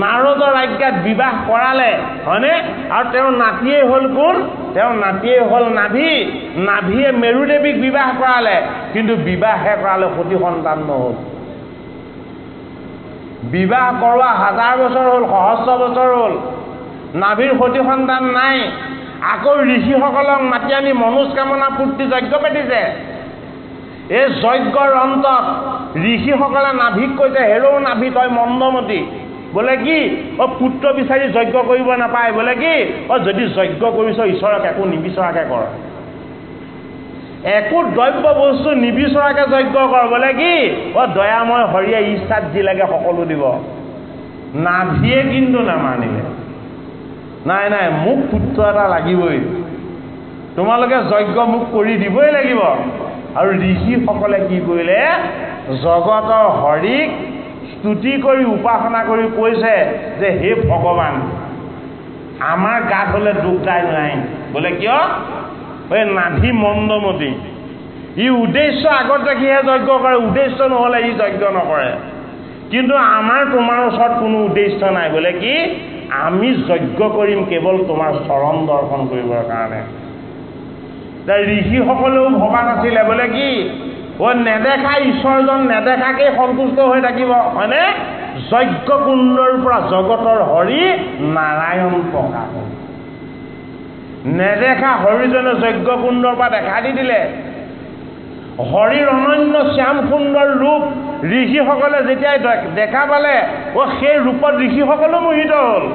নাৰদৰ আজ্ঞাত বিবাহ কৰালে, হয়নে? আৰু তেওঁৰ নাতিয়েই হ'ল কোন? তেওঁৰ নাতিয়েই হ'ল নাভি। নাভিয়ে মেৰুদেৱীক বিবাহ কৰালে, কিন্তু বিবাহে কৰালে সতি সন্তান নহ'ল। বিবাহ কৰোৱা 1000 বছৰ হ'ল, সহস্ৰ বছৰ হ'ল, নাভিৰ সতি সন্তান নাই। আকৌ ঋষিসকলক মাতি আনি মনোস্কামনা পূৰ্তি যজ্ঞ পাতিছে। এই যজ্ঞৰ অন্তত ঋষিসকলে নাভিক কৈছে, হেৰৌ নাভি তই মন্দমতি, বোলে কি পুত্ৰ বিচাৰি যজ্ঞ কৰিব নাপায়, বোলে কি যদি যজ্ঞ কৰিছ ঈশ্বৰক একো নিবিচৰাকে কৰ, একো দ্ৰব্য বস্তু নিবিচৰাকে যজ্ঞ কৰ, বোলে কি দয়াময় হৰিয়ে ইচ্ছাত যি লাগে সকলো দিব। নাভিয়ে কিন্তু নামানিলে, নাই নাই মোক পুত্ৰ এটা লাগিবই, তোমালোকে যজ্ঞ মোক কৰি দিবই লাগিব। আৰু ঋষিসকলে কি কৰিলে, জগতৰ হৰিক স্তুতি কৰি উপাসনা কৰি কৈছে যে হে ভগৱান, আমাৰ গাত হ'লে দুখ দাই নাই, বোলে কিয় এই নাভি মন্দমতি, ই উদ্দেশ্য আগত ৰাখিহে যজ্ঞ কৰে, উদ্দেশ্য নহ'লে ই যজ্ঞ নকৰে। কিন্তু আমাৰ তোমাৰ ওচৰত কোনো উদ্দেশ্য নাই, বোলে কি আমি যজ্ঞ কৰিম কেৱল তোমাৰ চৰণ দৰ্শন কৰিবৰ কাৰণে। ঋষিসকলেও ভবা নাছিলে, বোলে কি নেদেখা ঈশ্বৰজন নেদেখাকেই সন্তুষ্ট হৈ থাকিব, হয়নে? যজ্ঞ কুণ্ডৰ পৰা জগতৰ হৰি নাৰায়ণ প্ৰকাশ হ'ল। নেদেখা হৰিজনে যজ্ঞ কুণ্ডৰ পৰা দেখা দি দিলে। হৰিৰ অনন্য শ্যাম সুন্দৰ ৰূপ ঋষিসকলে যেতিয়াই দেখা পালে, সেই ৰূপত ঋষিসকলো মোহিত হ'ল।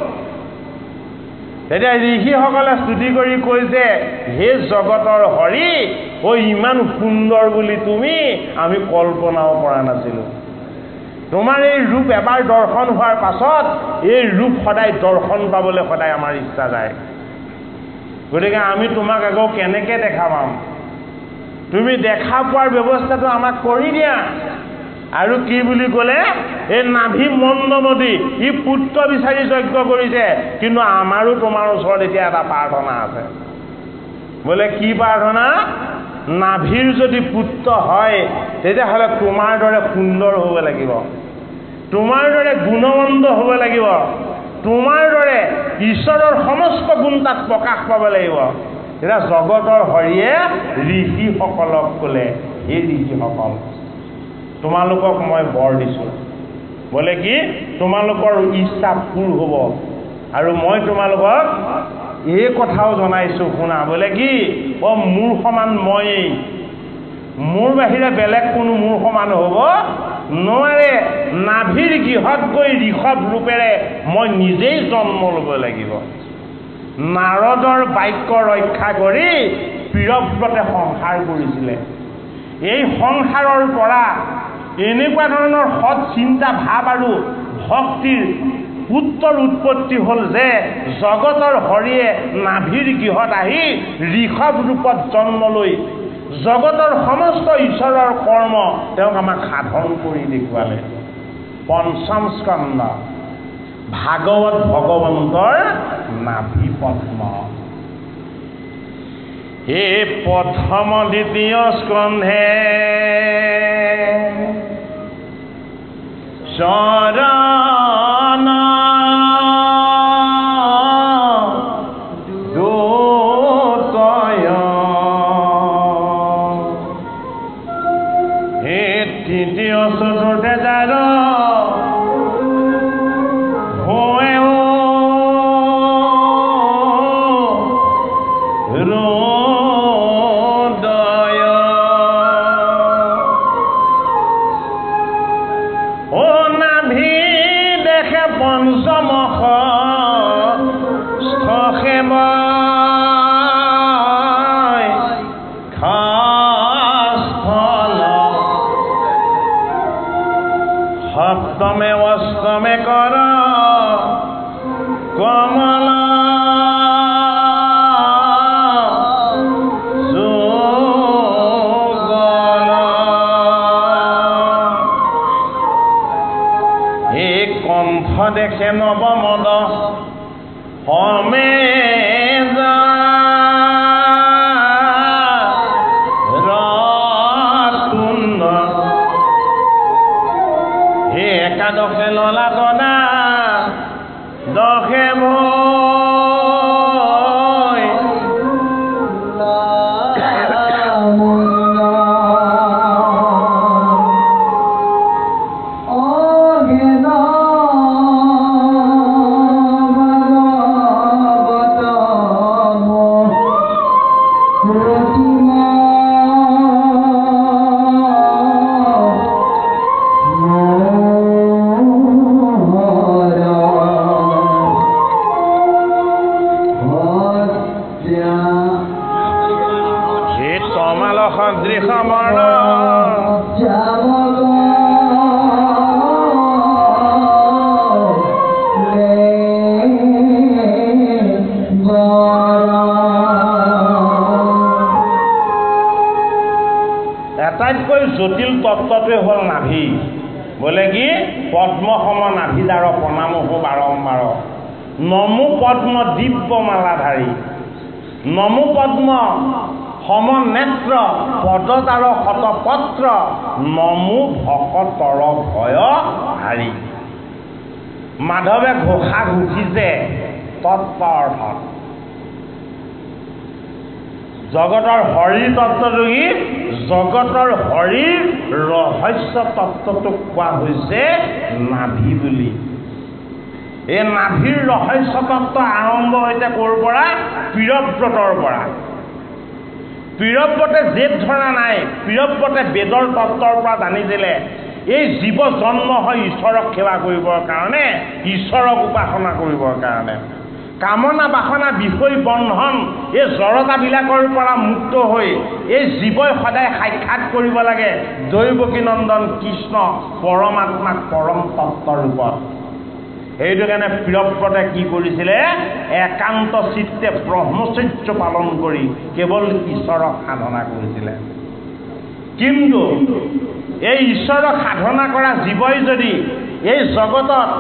তেতিয়া ঋষিসকলে স্তুতি কৰি কৈছে, হে জগতৰ হৰি, ইমান সুন্দৰ বুলি তুমি আমি কল্পনাও কৰা নাছিলোঁ। তোমাৰ এই ৰূপ এবাৰ দৰ্শন হোৱাৰ পাছত এই ৰূপ সদায় দৰ্শন পাবলৈ সদায় আমাৰ ইচ্ছা যায়। গতিকে আমি তোমাক আকৌ কেনেকৈ দেখা পাম? তুমি দেখা পোৱাৰ ব্যৱস্থাটো আমাক কৰি দিয়া। আৰু কি বুলি ক'লে, এই নাভি মন্দমতি, ই পুত্ৰ বিচাৰি যজ্ঞ কৰিছে, কিন্তু আমাৰো তোমাৰ ওচৰত এতিয়া এটা প্ৰাৰ্থনা আছে। বোলে কি প্ৰাৰ্থনা? নাভিৰ যদি পুত্ৰ হয় তেতিয়াহ'লে তোমাৰ দৰে সুন্দৰ হ'ব লাগিব, তোমাৰ দৰে গুণৱন্ত হ'ব লাগিব, তোমাৰ দৰে ঈশ্বৰৰ সমস্ত গুণ তাত প্ৰকাশ পাব লাগিব। এতিয়া জগতৰ হৰিয়ে ঋষিসকলক ক'লে, এই ঋষিসকল তোমালোকক মই বৰ দিছোঁ, বোলে কি তোমালোকৰ ইচ্ছা পূৰ হ'ব। আৰু মই তোমালোকক এই কথাও জনাইছোঁ শুনা, বোলে কি মোৰ সমান ময়েই, মোৰ বাহিৰে বেলেগ কোনো মোৰ সমান হ'ব নোৱাৰে। নাভিৰ গৃহত গৈ ঋষভ ৰূপেৰে মই নিজেই জন্ম ল'ব লাগিব। নাৰদৰ বাক্য ৰক্ষা কৰি প্ৰিয়ব্ৰতে সংসাৰ কৰিছিলে। এই সংসাৰৰ পৰা এনেকুৱা ধৰণৰ সৎ চিন্তা ভাৱ আৰু ভক্তিৰ পুত্ৰৰ উৎপত্তি হ'ল যে জগতৰ হৰিয়ে নাভিৰ গৃহত আহি ঋষভ ৰূপত জন্ম লৈ জগতৰ সমস্ত ঈশ্বৰৰ কৰ্ম তেওঁক আমাক সাধন কৰি দেখুৱালে। পঞ্চম স্কন্ধ ভাগৱত ভগৱন্তৰ নাভি পদ্ম। এই প্ৰথম দ্বিতীয় স্কন্ধে চৰণ দুতয়, এই তৃতীয় চতুৰ্থে যাৰ সপ্তমে অষ্টমে কৰ কমল যুগল, এই কণ্ঠ দেখে নৱমদ হমে একাদশে ললাটনা দশে ভৈ দৃশ্যবৰ্ণ আটাইতকৈ জটিল তত্ত্বটোৱে হ'ল নাভি বোলে কি পদ্ম সম নাভিদাৰ প্ৰণামহো বাৰম্বাৰ নমো পদ্ম দিব্যমালাধাৰী নমো পদ্ম সম নেত্ৰ পদতাৰ শতপত্ৰ নমো ভকতৰ ভয় হাৰি মাধৱে ঘোষা ঘোষিছে তত্ত্ব অৰ্থত জগতৰ হৰিৰ তত্ত্বটো কি জগতৰ হৰিৰ ৰহস্য তত্ত্বটোক কোৱা হৈছে নাভি বুলি এই নাভিৰ ৰহস্য তত্ত্ব আৰম্ভ হৈছে ক'ৰ পৰা প্ৰিয়ব্ৰতৰ পৰা প্ৰিয়ব্ৰতে জেদ ধৰা নাই প্ৰিয়ব্ৰতে বেদৰ তত্ত্বৰ পৰা জানিছিলে এই জীৱ জন্ম হয় ঈশ্বৰক সেৱা কৰিবৰ কাৰণে ঈশ্বৰক উপাসনা কৰিবৰ কাৰণে কামনা বাসনা বিষয় বন্ধন এই জড়তাবিলাকৰ পৰা মুক্ত হৈ এই জীৱই সদায় সাক্ষাৎ কৰিব লাগে দৈৱকী নন্দন কৃষ্ণ পৰমাত্মাক পৰম তত্ত্বৰ ৰূপত সেইটো কাৰণে প্ৰিয়ব্ৰতে কি কৰিছিলে একান্ত চিত্তে ব্ৰহ্মচৰ্য পালন কৰি কেৱল ঈশ্বৰক সাধনা কৰিছিলে কিন্তু এই ঈশ্বৰক সাধনা কৰা জীৱই যদি এই জগতত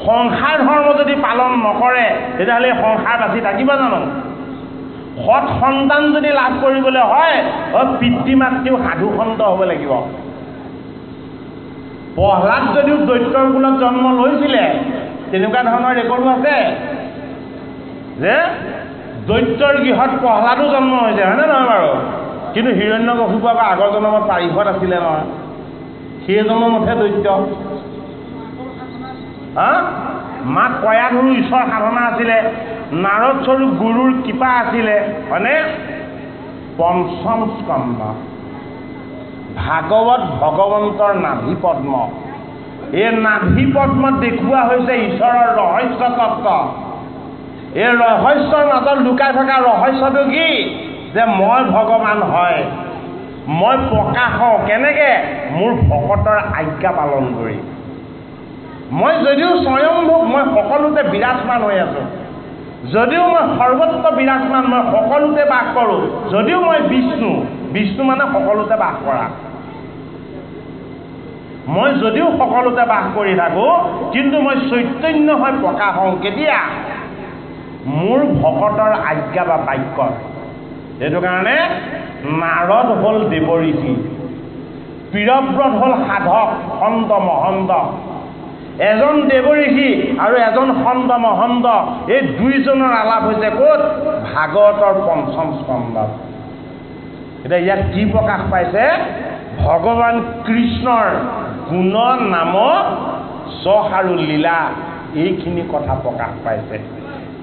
সংসাৰ ধৰ্ম যদি পালন নকৰে তেতিয়াহ'লে সংসাৰ বাচি থাকিব জানো সৎ সন্তান যদি লাভ কৰিবলৈ হয় পিতৃ মাতৃও সাধু সন্ত হ'ব লাগিব প্ৰহ্লাদ যদিও দৈত্যৰ কুলত জন্ম লৈছিলে তেনেকুৱা ধৰণৰ ৰেকৰ্ডো আছে যে দৈত্যৰ গৃহত প্ৰহ্লাদো জন্ম হৈছে হয়নে নহয় বাৰু কিন্তু হিৰণ্যকশিপু আকৌ আগৰ জন্মত পাৰিষদ আছিলে নহয় সেই জন্মতহে দৈত্য মা কয়াধুৰু ঈশ্বৰ সাধনা আছিলে নাৰদ স্বৰূপ গুৰুৰ কৃপা আছিলে হয়নে পঞ্চম স্কন্ধ ভাগৱত ভগৱন্তৰ নাভি পদ্ম এই নাভি পদ্মত দেখুওৱা হৈছে ঈশ্বৰৰ ৰহস্য তত্ত্ব এই ৰহস্যৰ মাজত লুকাই থকা ৰহস্যটো কি যে মই ভগৱান হয় মই প্ৰকাশ হওঁ কেনেকৈ মোৰ ভকতৰ আজ্ঞা পালন কৰি মই যদিও স্বয়ংভোগ মই সকলোতে বিৰাজমান হৈ আছোঁ যদিও মই সৰ্বত্ৰ বিৰাজমান মই সকলোতে বাস কৰোঁ যদিও মই বিষ্ণু মানে সকলোতে বাস কৰা মই যদিও সকলোতে বাস কৰি থাকোঁ কিন্তু মই চৈতন্য হৈ প্ৰকাশ হওঁ কেতিয়া মোৰ ভকতৰ আজ্ঞা বা বাক্যত সেইটো কাৰণে নাৰদ হ'ল দেৱঋষি প্ৰিয়ব্ৰত হ'ল সাধক সন্ত মহন্ত এজন দেৱঋষি আৰু এজন সন্ত মহন্ত এই দুইজনৰ আলাপ হৈছে ক'ত ভাগৱতৰ পঞ্চম স্কন্ধত এতিয়া ইয়াত কি প্ৰকাশ পাইছে ভগৱান কৃষ্ণৰ গুণ নাম যশ আৰু লীলা এইখিনি কথা প্ৰকাশ পাইছে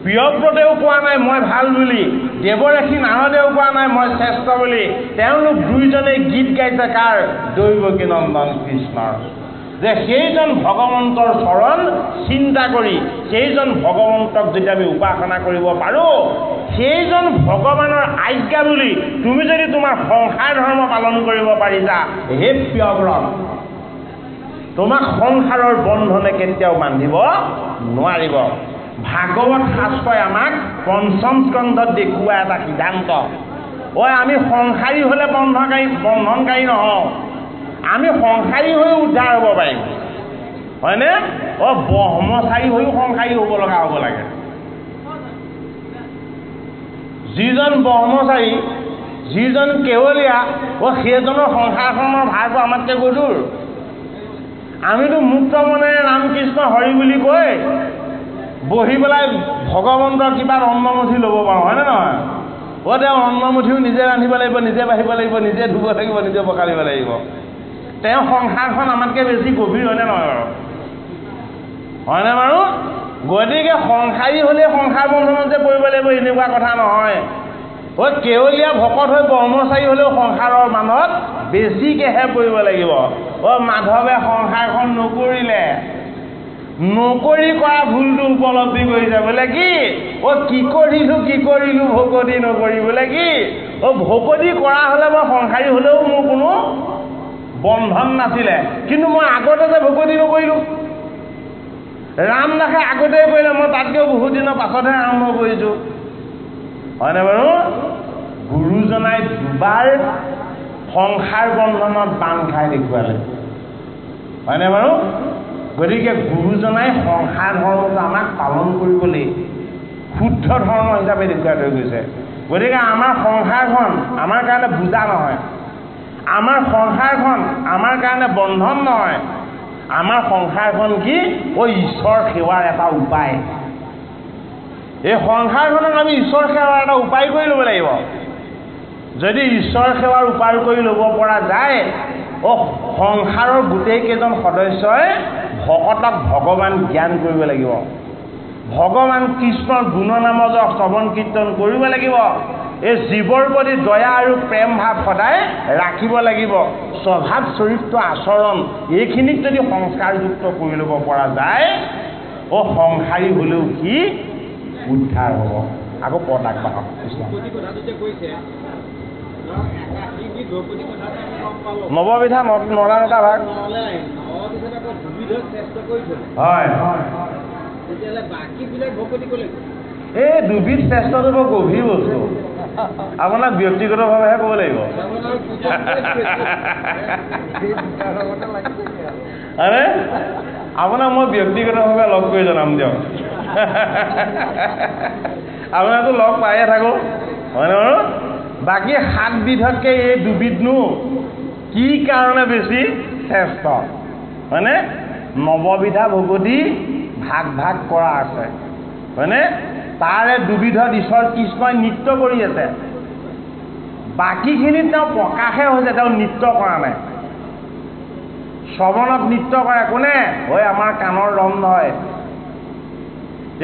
প্ৰিয়ব্ৰতেও কোৱা নাই মই ভাল বুলি দেৱঋষি নাৰদেও কোৱা নাই মই শ্ৰেষ্ঠ বুলি তেওঁলোক দুইজনে গীত গাইছে কাৰ দৈৱকী নন্দন কৃষ্ণৰ যে সেইজন ভগৱন্তৰ চৰণ চিন্তা কৰি সেইজন ভগৱন্তক যদি আমি উপাসনা কৰিব পাৰোঁ সেইজন ভগৱানৰ আজ্ঞা বুলি তুমি যদি তোমাৰ সংসাৰ ধৰ্ম পালন কৰিব পাৰিছা হে প্ৰিয়ব্ৰত তোমাক সংসাৰৰ বন্ধনে কেতিয়াও বান্ধিব নোৱাৰিব ভাগৱত শাস্ত্ৰই আমাক পঞ্চম স্কন্ধত দেখুওৱা এটা সিদ্ধান্ত আমি সংসাৰী হ'লে বন্ধনকাৰী নহওঁ আমি সংসাৰী হৈ উদ্ধাৰ হ'ব পাৰিম হয়নে ব্ৰহ্মচাৰী হৈও সংসাৰী হ'ব লগা হ'ব লাগে যিজন ব্ৰহ্মচাৰী যিজন কেৱলীয়া সেইজনৰ সংসাৰখনৰ ভাৰটো আমাতকৈ গধুৰ আমিতো মুক্ত মনেৰে ৰাম কৃষ্ণ হৰি বুলি কৈ বহি পেলাই ভগৱন্তৰ কিবা অন্নমুঠি ল'ব পাৰোঁ হয়নে নহয় তেওঁ অন্নমুঠিও নিজে ৰান্ধিব লাগিব নিজে বাঢ়িব লাগিব নিজে ধুব লাগিব নিজে পকালিব লাগিব তেওঁ সংসাৰখন আমাতকৈ বেছি গভীৰ হয়নে নহয় বাৰু হয়নে বাৰু গতিকে সংসাৰী হ'লে সংসাৰ বন্ধনত যে পৰিব লাগিব এনেকুৱা কথা নহয় কেৱলীয়া ভকত হৈ ব্ৰহ্মচাৰী হ'লেও সংসাৰৰ মানুহত বেছিকৈহে পৰিব লাগিব মাধৱে সংসাৰখন নকৰি কৰা ভুলটো উপলব্ধি কৰিছে বোলে কি কি কৰিলোঁ ভকতি নকৰি বোলে কি ভকতি কৰা হ'লে মই সংসাৰী হ'লেও মোৰ কোনো বন্ধন নাছিলে, কিন্তু মই আগতে যে ভকতি নকৰিলোঁ, ৰামদাসে আগতে কৰিলে, মই তাতকৈও বহুত দিনৰ পাছতহে আৰম্ভ কৰিছোঁ, হয়নে বাৰু? গুৰুজনাই দুবাৰ সংসাৰ বন্ধনত বান্ধ খাই দেখুৱালে, হয়নে বাৰু? গতিকে গুৰুজনাই সংসাৰ ধৰ্মটো আমাক পালন কৰিবলৈ শুদ্ধ ধৰ্ম হিচাপে দেখুৱাই থৈ গৈছে। গতিকে আমাৰ সংসাৰখন আমাৰ কাৰণে বুজা নহয়, আমাৰ সংসাৰখন আমাৰ কাৰণে বন্ধন নহয়, আমাৰ সংসাৰখন কি? ঈশ্বৰ সেৱাৰ এটা উপায়। এই সংসাৰখনক আমি ঈশ্বৰ সেৱাৰ এটা উপায় কৰি ল'ব লাগিব। যদি ঈশ্বৰ সেৱাৰ উপায় কৰি ল'ব পৰা যায়, সংসাৰৰ গোটেই কেইজন সদস্যই ভকতক ভগৱান জ্ঞান কৰিব লাগিব, ভগৱান কৃষ্ণৰ গুণনামত শ্ৰৱণ কীৰ্তন কৰিব লাগিব, এই জীৱৰ প্ৰতি দয়া আৰু প্ৰেম ভাৱ সদায় ৰাখিব লাগিব, স্বভাৱ চৰিত্ৰ আচৰণ এইখিনিক যদি সংস্কাৰযুক্ত কৰি ল'ব পৰা যায়, সংসাৰী হ'লেও কি উদ্ধাৰ হ'ব। আকৌ পদ আগবাঢ়ক। নৱবিধা নটা ভাগ, হয়। এই দুবিধ শ্ৰেষ্ঠটো বৰ গভীৰ বস্তু, আপোনাক ব্যক্তিগতভাৱেহে ক'ব লাগিব। আৰে আপোনাক মই ব্যক্তিগতভাৱে লগ কৰি জনাম দিয়ক। আপোনাকতো লগ পায়ে থাকোঁ, হয়নে বাৰু? বাকী 7 বিধতকৈ এই দুবিধনো কি কাৰণে বেছি শ্ৰেষ্ঠ, হয়নে? নৱবিধা ভকতি ভাগ ভাগ কৰা আছে, হয়নে? তাৰে দুবিধত ঈশ্বৰ কৃষ্ণই নৃত্য কৰি আছে, বাকীখিনিত তেওঁ প্ৰকাশহে হৈছে, তেওঁ নৃত্য কৰা নাই। শ্ৰৱণত নৃত্য কৰে কোনে? আমাৰ কাণৰ ৰন্ধ হয়।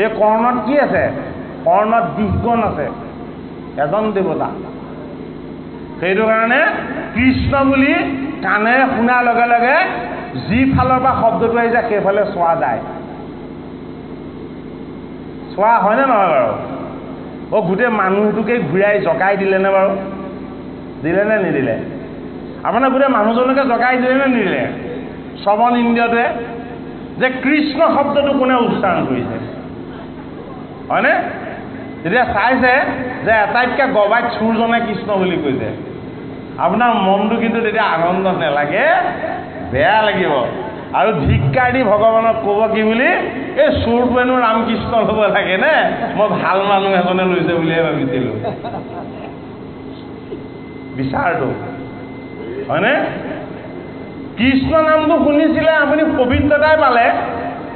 এই কৰ্ণত কি আছে? কৰ্ণত দিশগণ আছে, এজন দেৱতা। সেইটো কাৰণে কৃষ্ণ বুলি কাণেৰে শুনাৰ লগে লগে যি ফালৰ পৰা শব্দটো আহিছে সেইফালে চোৱা যায়, চোৱা হয়নে নহয় বাৰু? গোটেই মানুহটোকে ঘূৰাই জগাই দিলেনে বাৰু? দিলে নে নিদিলে? আপোনাৰ গোটেই মানুহজনকে জগাই দিলে নে নিদিলে? শ্ৰৱণ ইন্দ্ৰিয়টোৱে যে কৃষ্ণ শব্দটো কোনে উচ্চাৰণ কৰিছে, হয়নে? তেতিয়া চাইছে যে আটাইতকৈ গবাইত চুৰজনে কৃষ্ণ বুলি কৈছে, আপোনাৰ মনটো কিন্তু তেতিয়া আনন্দ নালাগে, বেয়া লাগিব। আৰু ধিক্কাৰ দি ভগৱানক ক'ব কি বুলি, এই চোৰটোৱেনো ৰামকৃষ্ণ ল'ব লাগে নে, মই ভাল মানুহ এজনে লৈছে বুলিহে ভাবিছিলোঁ। বিচাৰটো, হয়নে? কৃষ্ণ নামটো শুনিছিলে, আপুনি পবিত্ৰতাই পালে,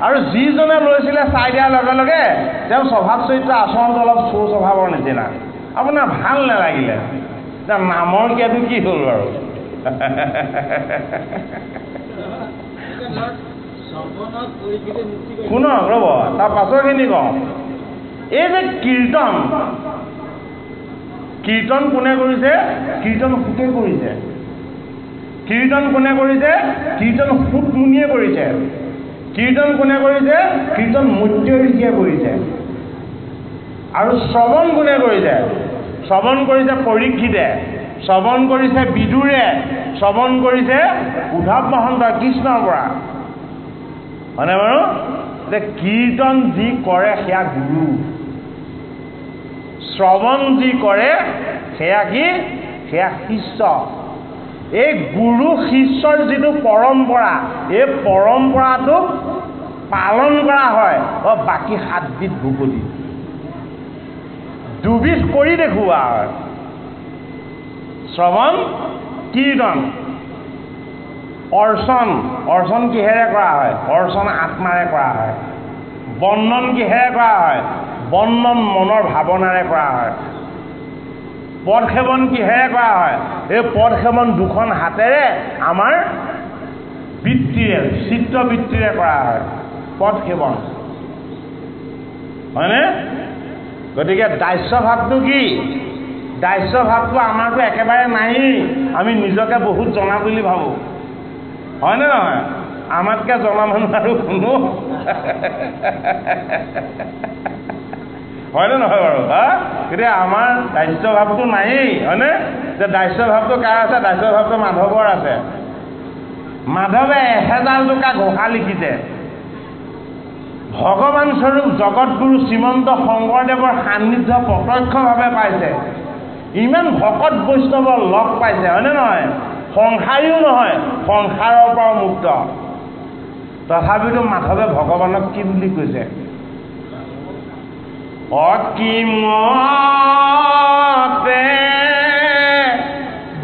আৰু যিজনে লৈছিলে চাই দিয়াৰ লগে লগে তেওঁ স্বভাৱ চৰিত্ৰ আচৰণটো অলপ চোৰ স্বভাৱৰ নিচিনা, আপোনাৰ ভাল নালাগিলে। নামৰ কিয়াটো কি হ'ল বাৰু? শুনক ৰ'ব, তাৰ পাছৰখিনি কওঁ। এই যে কীৰ্তন, কীৰ্তন কোনে কৰিছে? কীৰ্তন সুতে কৰিছে। কীৰ্তন কোনে কৰিছে? কীৰ্তন সুত মুনিয়ে কৰিছে। কীৰ্তন কোনে কৰিছে? কীৰ্তন মৈত্ৰেয় ঋষিয়ে কৰিছে। আৰু শ্ৰৱণ কোনে কৰিছে? শ্ৰৱণ কৰিছে পৰীক্ষিতে, শ্ৰৱণ কৰিছে বিদুৰে, শ্ৰৱণ কৰিছে উদ্ধৱ মহন্ত কৃষ্ণৰ পৰা, হয়নে বাৰু? যে কীৰ্তন যি কৰে সেয়া গুৰু, শ্ৰৱণ যি কৰে সেয়া কি? সেয়া শিষ্য। এই গুৰু শিষ্যৰ যিটো পৰম্পৰা, এই পৰম্পৰাটোক পালন কৰা হয় বাকী 7 বিধ ভকতি, 2 বিধ কৰি দেখুওৱা হয়, শ্ৰৱণ কীৰ্তন। অৰ্চন, অৰ্চন কিহেৰে কৰা হয়? অৰ্চন আত্মাৰে কৰা হয়। বন্দন কিহেৰে কৰা হয়? বন্দন মনৰ ভাৱনাৰে কৰা হয়। পদসেৱন কিহেৰে কৰা হয়? এই পদসেৱন 2খন হাতেৰে আমাৰ বৃত্তিৰে, চিত্ৰবৃত্তিৰে কৰা হয় পদসেৱন, হয়নে? গতিকে দাস্য ভাৱটো কি? দাস্য ভাৱটো আমাৰতো একেবাৰে নায়েই, আমি নিজকে বহুত জনা বুলি ভাবোঁ, হয়নে নহয়? আমাতকৈ জনা মানুহ আৰু কোনো হয়নে নহয় বাৰু? গতিকে আমাৰ দাস্য ভাৱটো নায়েই, হয়নে? যে দাস্য ভাৱটো কাৰ আছে? দাস্য ভাৱটো মাধৱৰ আছে। মাধৱে 1000 জোকা ঘোষা লিখিছে। ভগৱান স্বৰূপ জগতগুৰু শ্ৰীমন্ত শংকৰদেৱৰ সান্নিধ্য প্ৰত্যক্ষভাৱে পাইছে। ইমান ভকত বৈষ্ণৱ লগ পাইছে, হয়নে নহয়? সংসাৰীও নহয়, সংসাৰৰ পৰাও মুক্ত। তথাপিতো মাধৱে ভগৱানক কি বুলি কৈছে? অকিমতে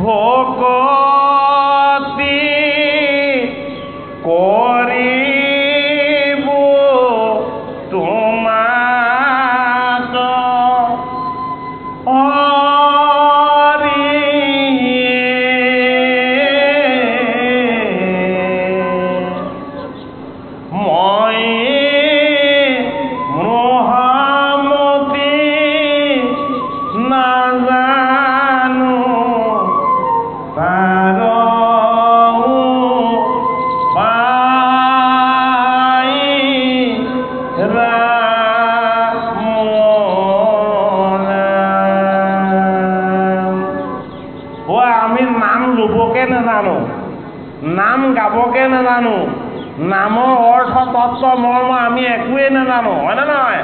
ভকতি কৰিব তোমাক মই নাজানো আমি নাম ল'বকে নাজানো, নাম গাবকে নাজানো, নামৰ অৰ্থ তত্ত্ব মৰ্ম আমি একোৱেই নাজানো, হয়নে নহয়?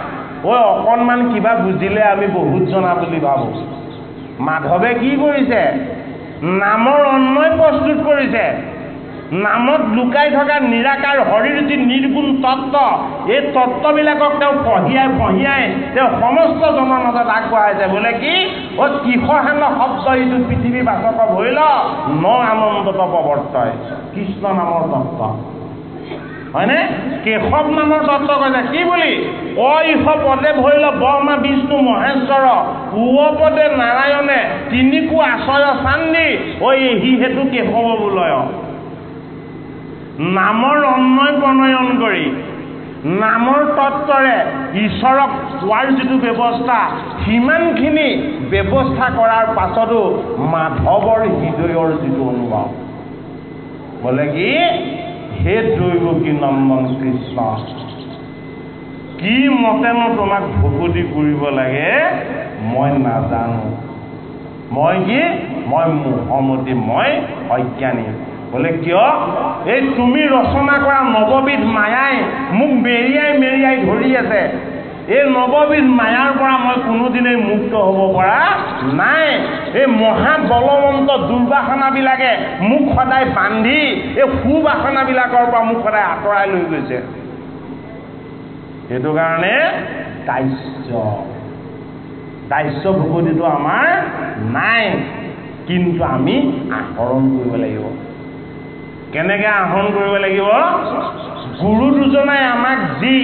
অকণমান কিবা বুজিলে আমি বহুত জনা বুলি ভাবোঁ। মাধৱে কি কৰিছে? নামৰ অন্বয় প্ৰস্তুত কৰিছে। নামত লুকাই থকা নিৰাকাৰ হৰিৰ যি নিৰ্গুণ তত্ত্ব, এই তত্ত্ববিলাকক তেওঁ পঢ়িয়াই তেওঁ সমস্ত জনৰ মাজত আগবঢ়াইছে। বোলে কি? কিশোৰহান শব্দ এইটো পৃথিৱী বাচক ভৈল ন আনন্দত প্ৰৱৰ্তয়। কৃষ্ণ নামৰ তত্ত্ব, হয়নে? কেশৱ নামৰ তত্ত্ব কৈছে কি বুলি? ইহ পদে ভৈল ব্ৰহ্মা বিষ্ণু মহেশ্বৰ, পদে নাৰায়ণে তিনিকো আশ্ৰয় চান্দি, এহি হেতু কেশৱ বোলয়। নামৰ অন্বয় প্ৰণয়ন কৰি নামৰ তত্ত্বৰে ঈশ্বৰক পোৱাৰ যিটো ব্যৱস্থা, সিমানখিনি ব্যৱস্থা কৰাৰ পাছতো মাধৱৰ হৃদয়ৰ যিটো অনুভৱ, বোলে কি? হে দৈৱকী নন্দন কৃষ্ণ, কি মতেনো তোমাক ভকতি কৰিব লাগে মই নাজানো। মই কি? মই মোহমতী, মই অজ্ঞানী। বোলে কিয়? এই তুমি ৰচনা কৰা নৱবিধ মায়াই মোক মেৰিয়াই ধৰি আছে। এই নৱবিধ মায়াৰ পৰা মই কোনোদিনেই মুক্ত হ'ব পৰা নাই। এই মহাবলৱন্ত দুৰ্বাসনাবিলাকে মোক সদায় বান্ধি এই সুবাসনাবিলাকৰ পৰা মোক সদায় আঁতৰাই লৈ গৈছে। সেইটো কাৰণে দাস্য ভকতিটো আমাৰ নাই, কিন্তু আমি আহৰণ কৰিব লাগিব। কেনেকৈ আহৰণ কৰিব লাগিব? গুৰু দুজনাই আমাক যি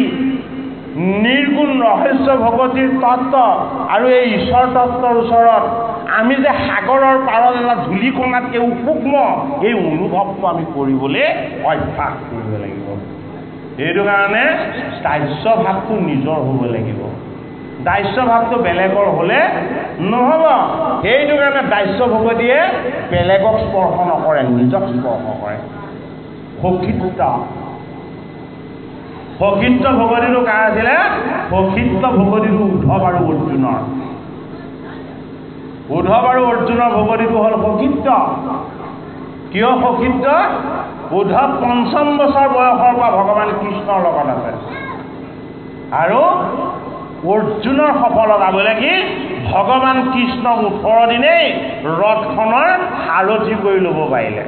নিৰ্গুণ ৰহস্য ভগতিৰ তত্ত্ব আৰু এই ঈশ্বৰ তত্ত্বৰ ওচৰত আমি যে সাগৰৰ পাৰত এটা ধূলিকণাতকৈ সূক্ষ্ম, এই অনুভৱটো আমি কৰিবলৈ অভ্যাস কৰিব লাগিব। সেইটো কাৰণে দাস্য ভাৱটো নিজৰ হ'ব লাগিব। দাস্য ভাৱটো বেলেগৰ হ'লে নহ'ব। সেইটো কাৰণে দাস্য ভকতিয়ে বেলেগক স্পৰ্শ নকৰে, নিজক স্পৰ্শ কৰে। সখিত্ব ভকতিটো কাৰ আছিলে? সখিত্ব ভকতিটো উদ্ধৱ আৰু অৰ্জুনৰ। উদ্ধৱ আৰু অৰ্জুনৰ ভকতিটো হ'ল সখিত্ব। কিয় সখিত্ব? উদ্ধৱ ৫৫ বছৰ বয়সৰ পৰা ভগৱান কৃষ্ণৰ লগত আছে, আৰু অৰ্জুনৰ সফলতা বোলে কি? ভগৱান কৃষ্ণক ১৮ দিনেই ৰথখনৰ সাৰথি কৰি ল'ব পাৰিলে।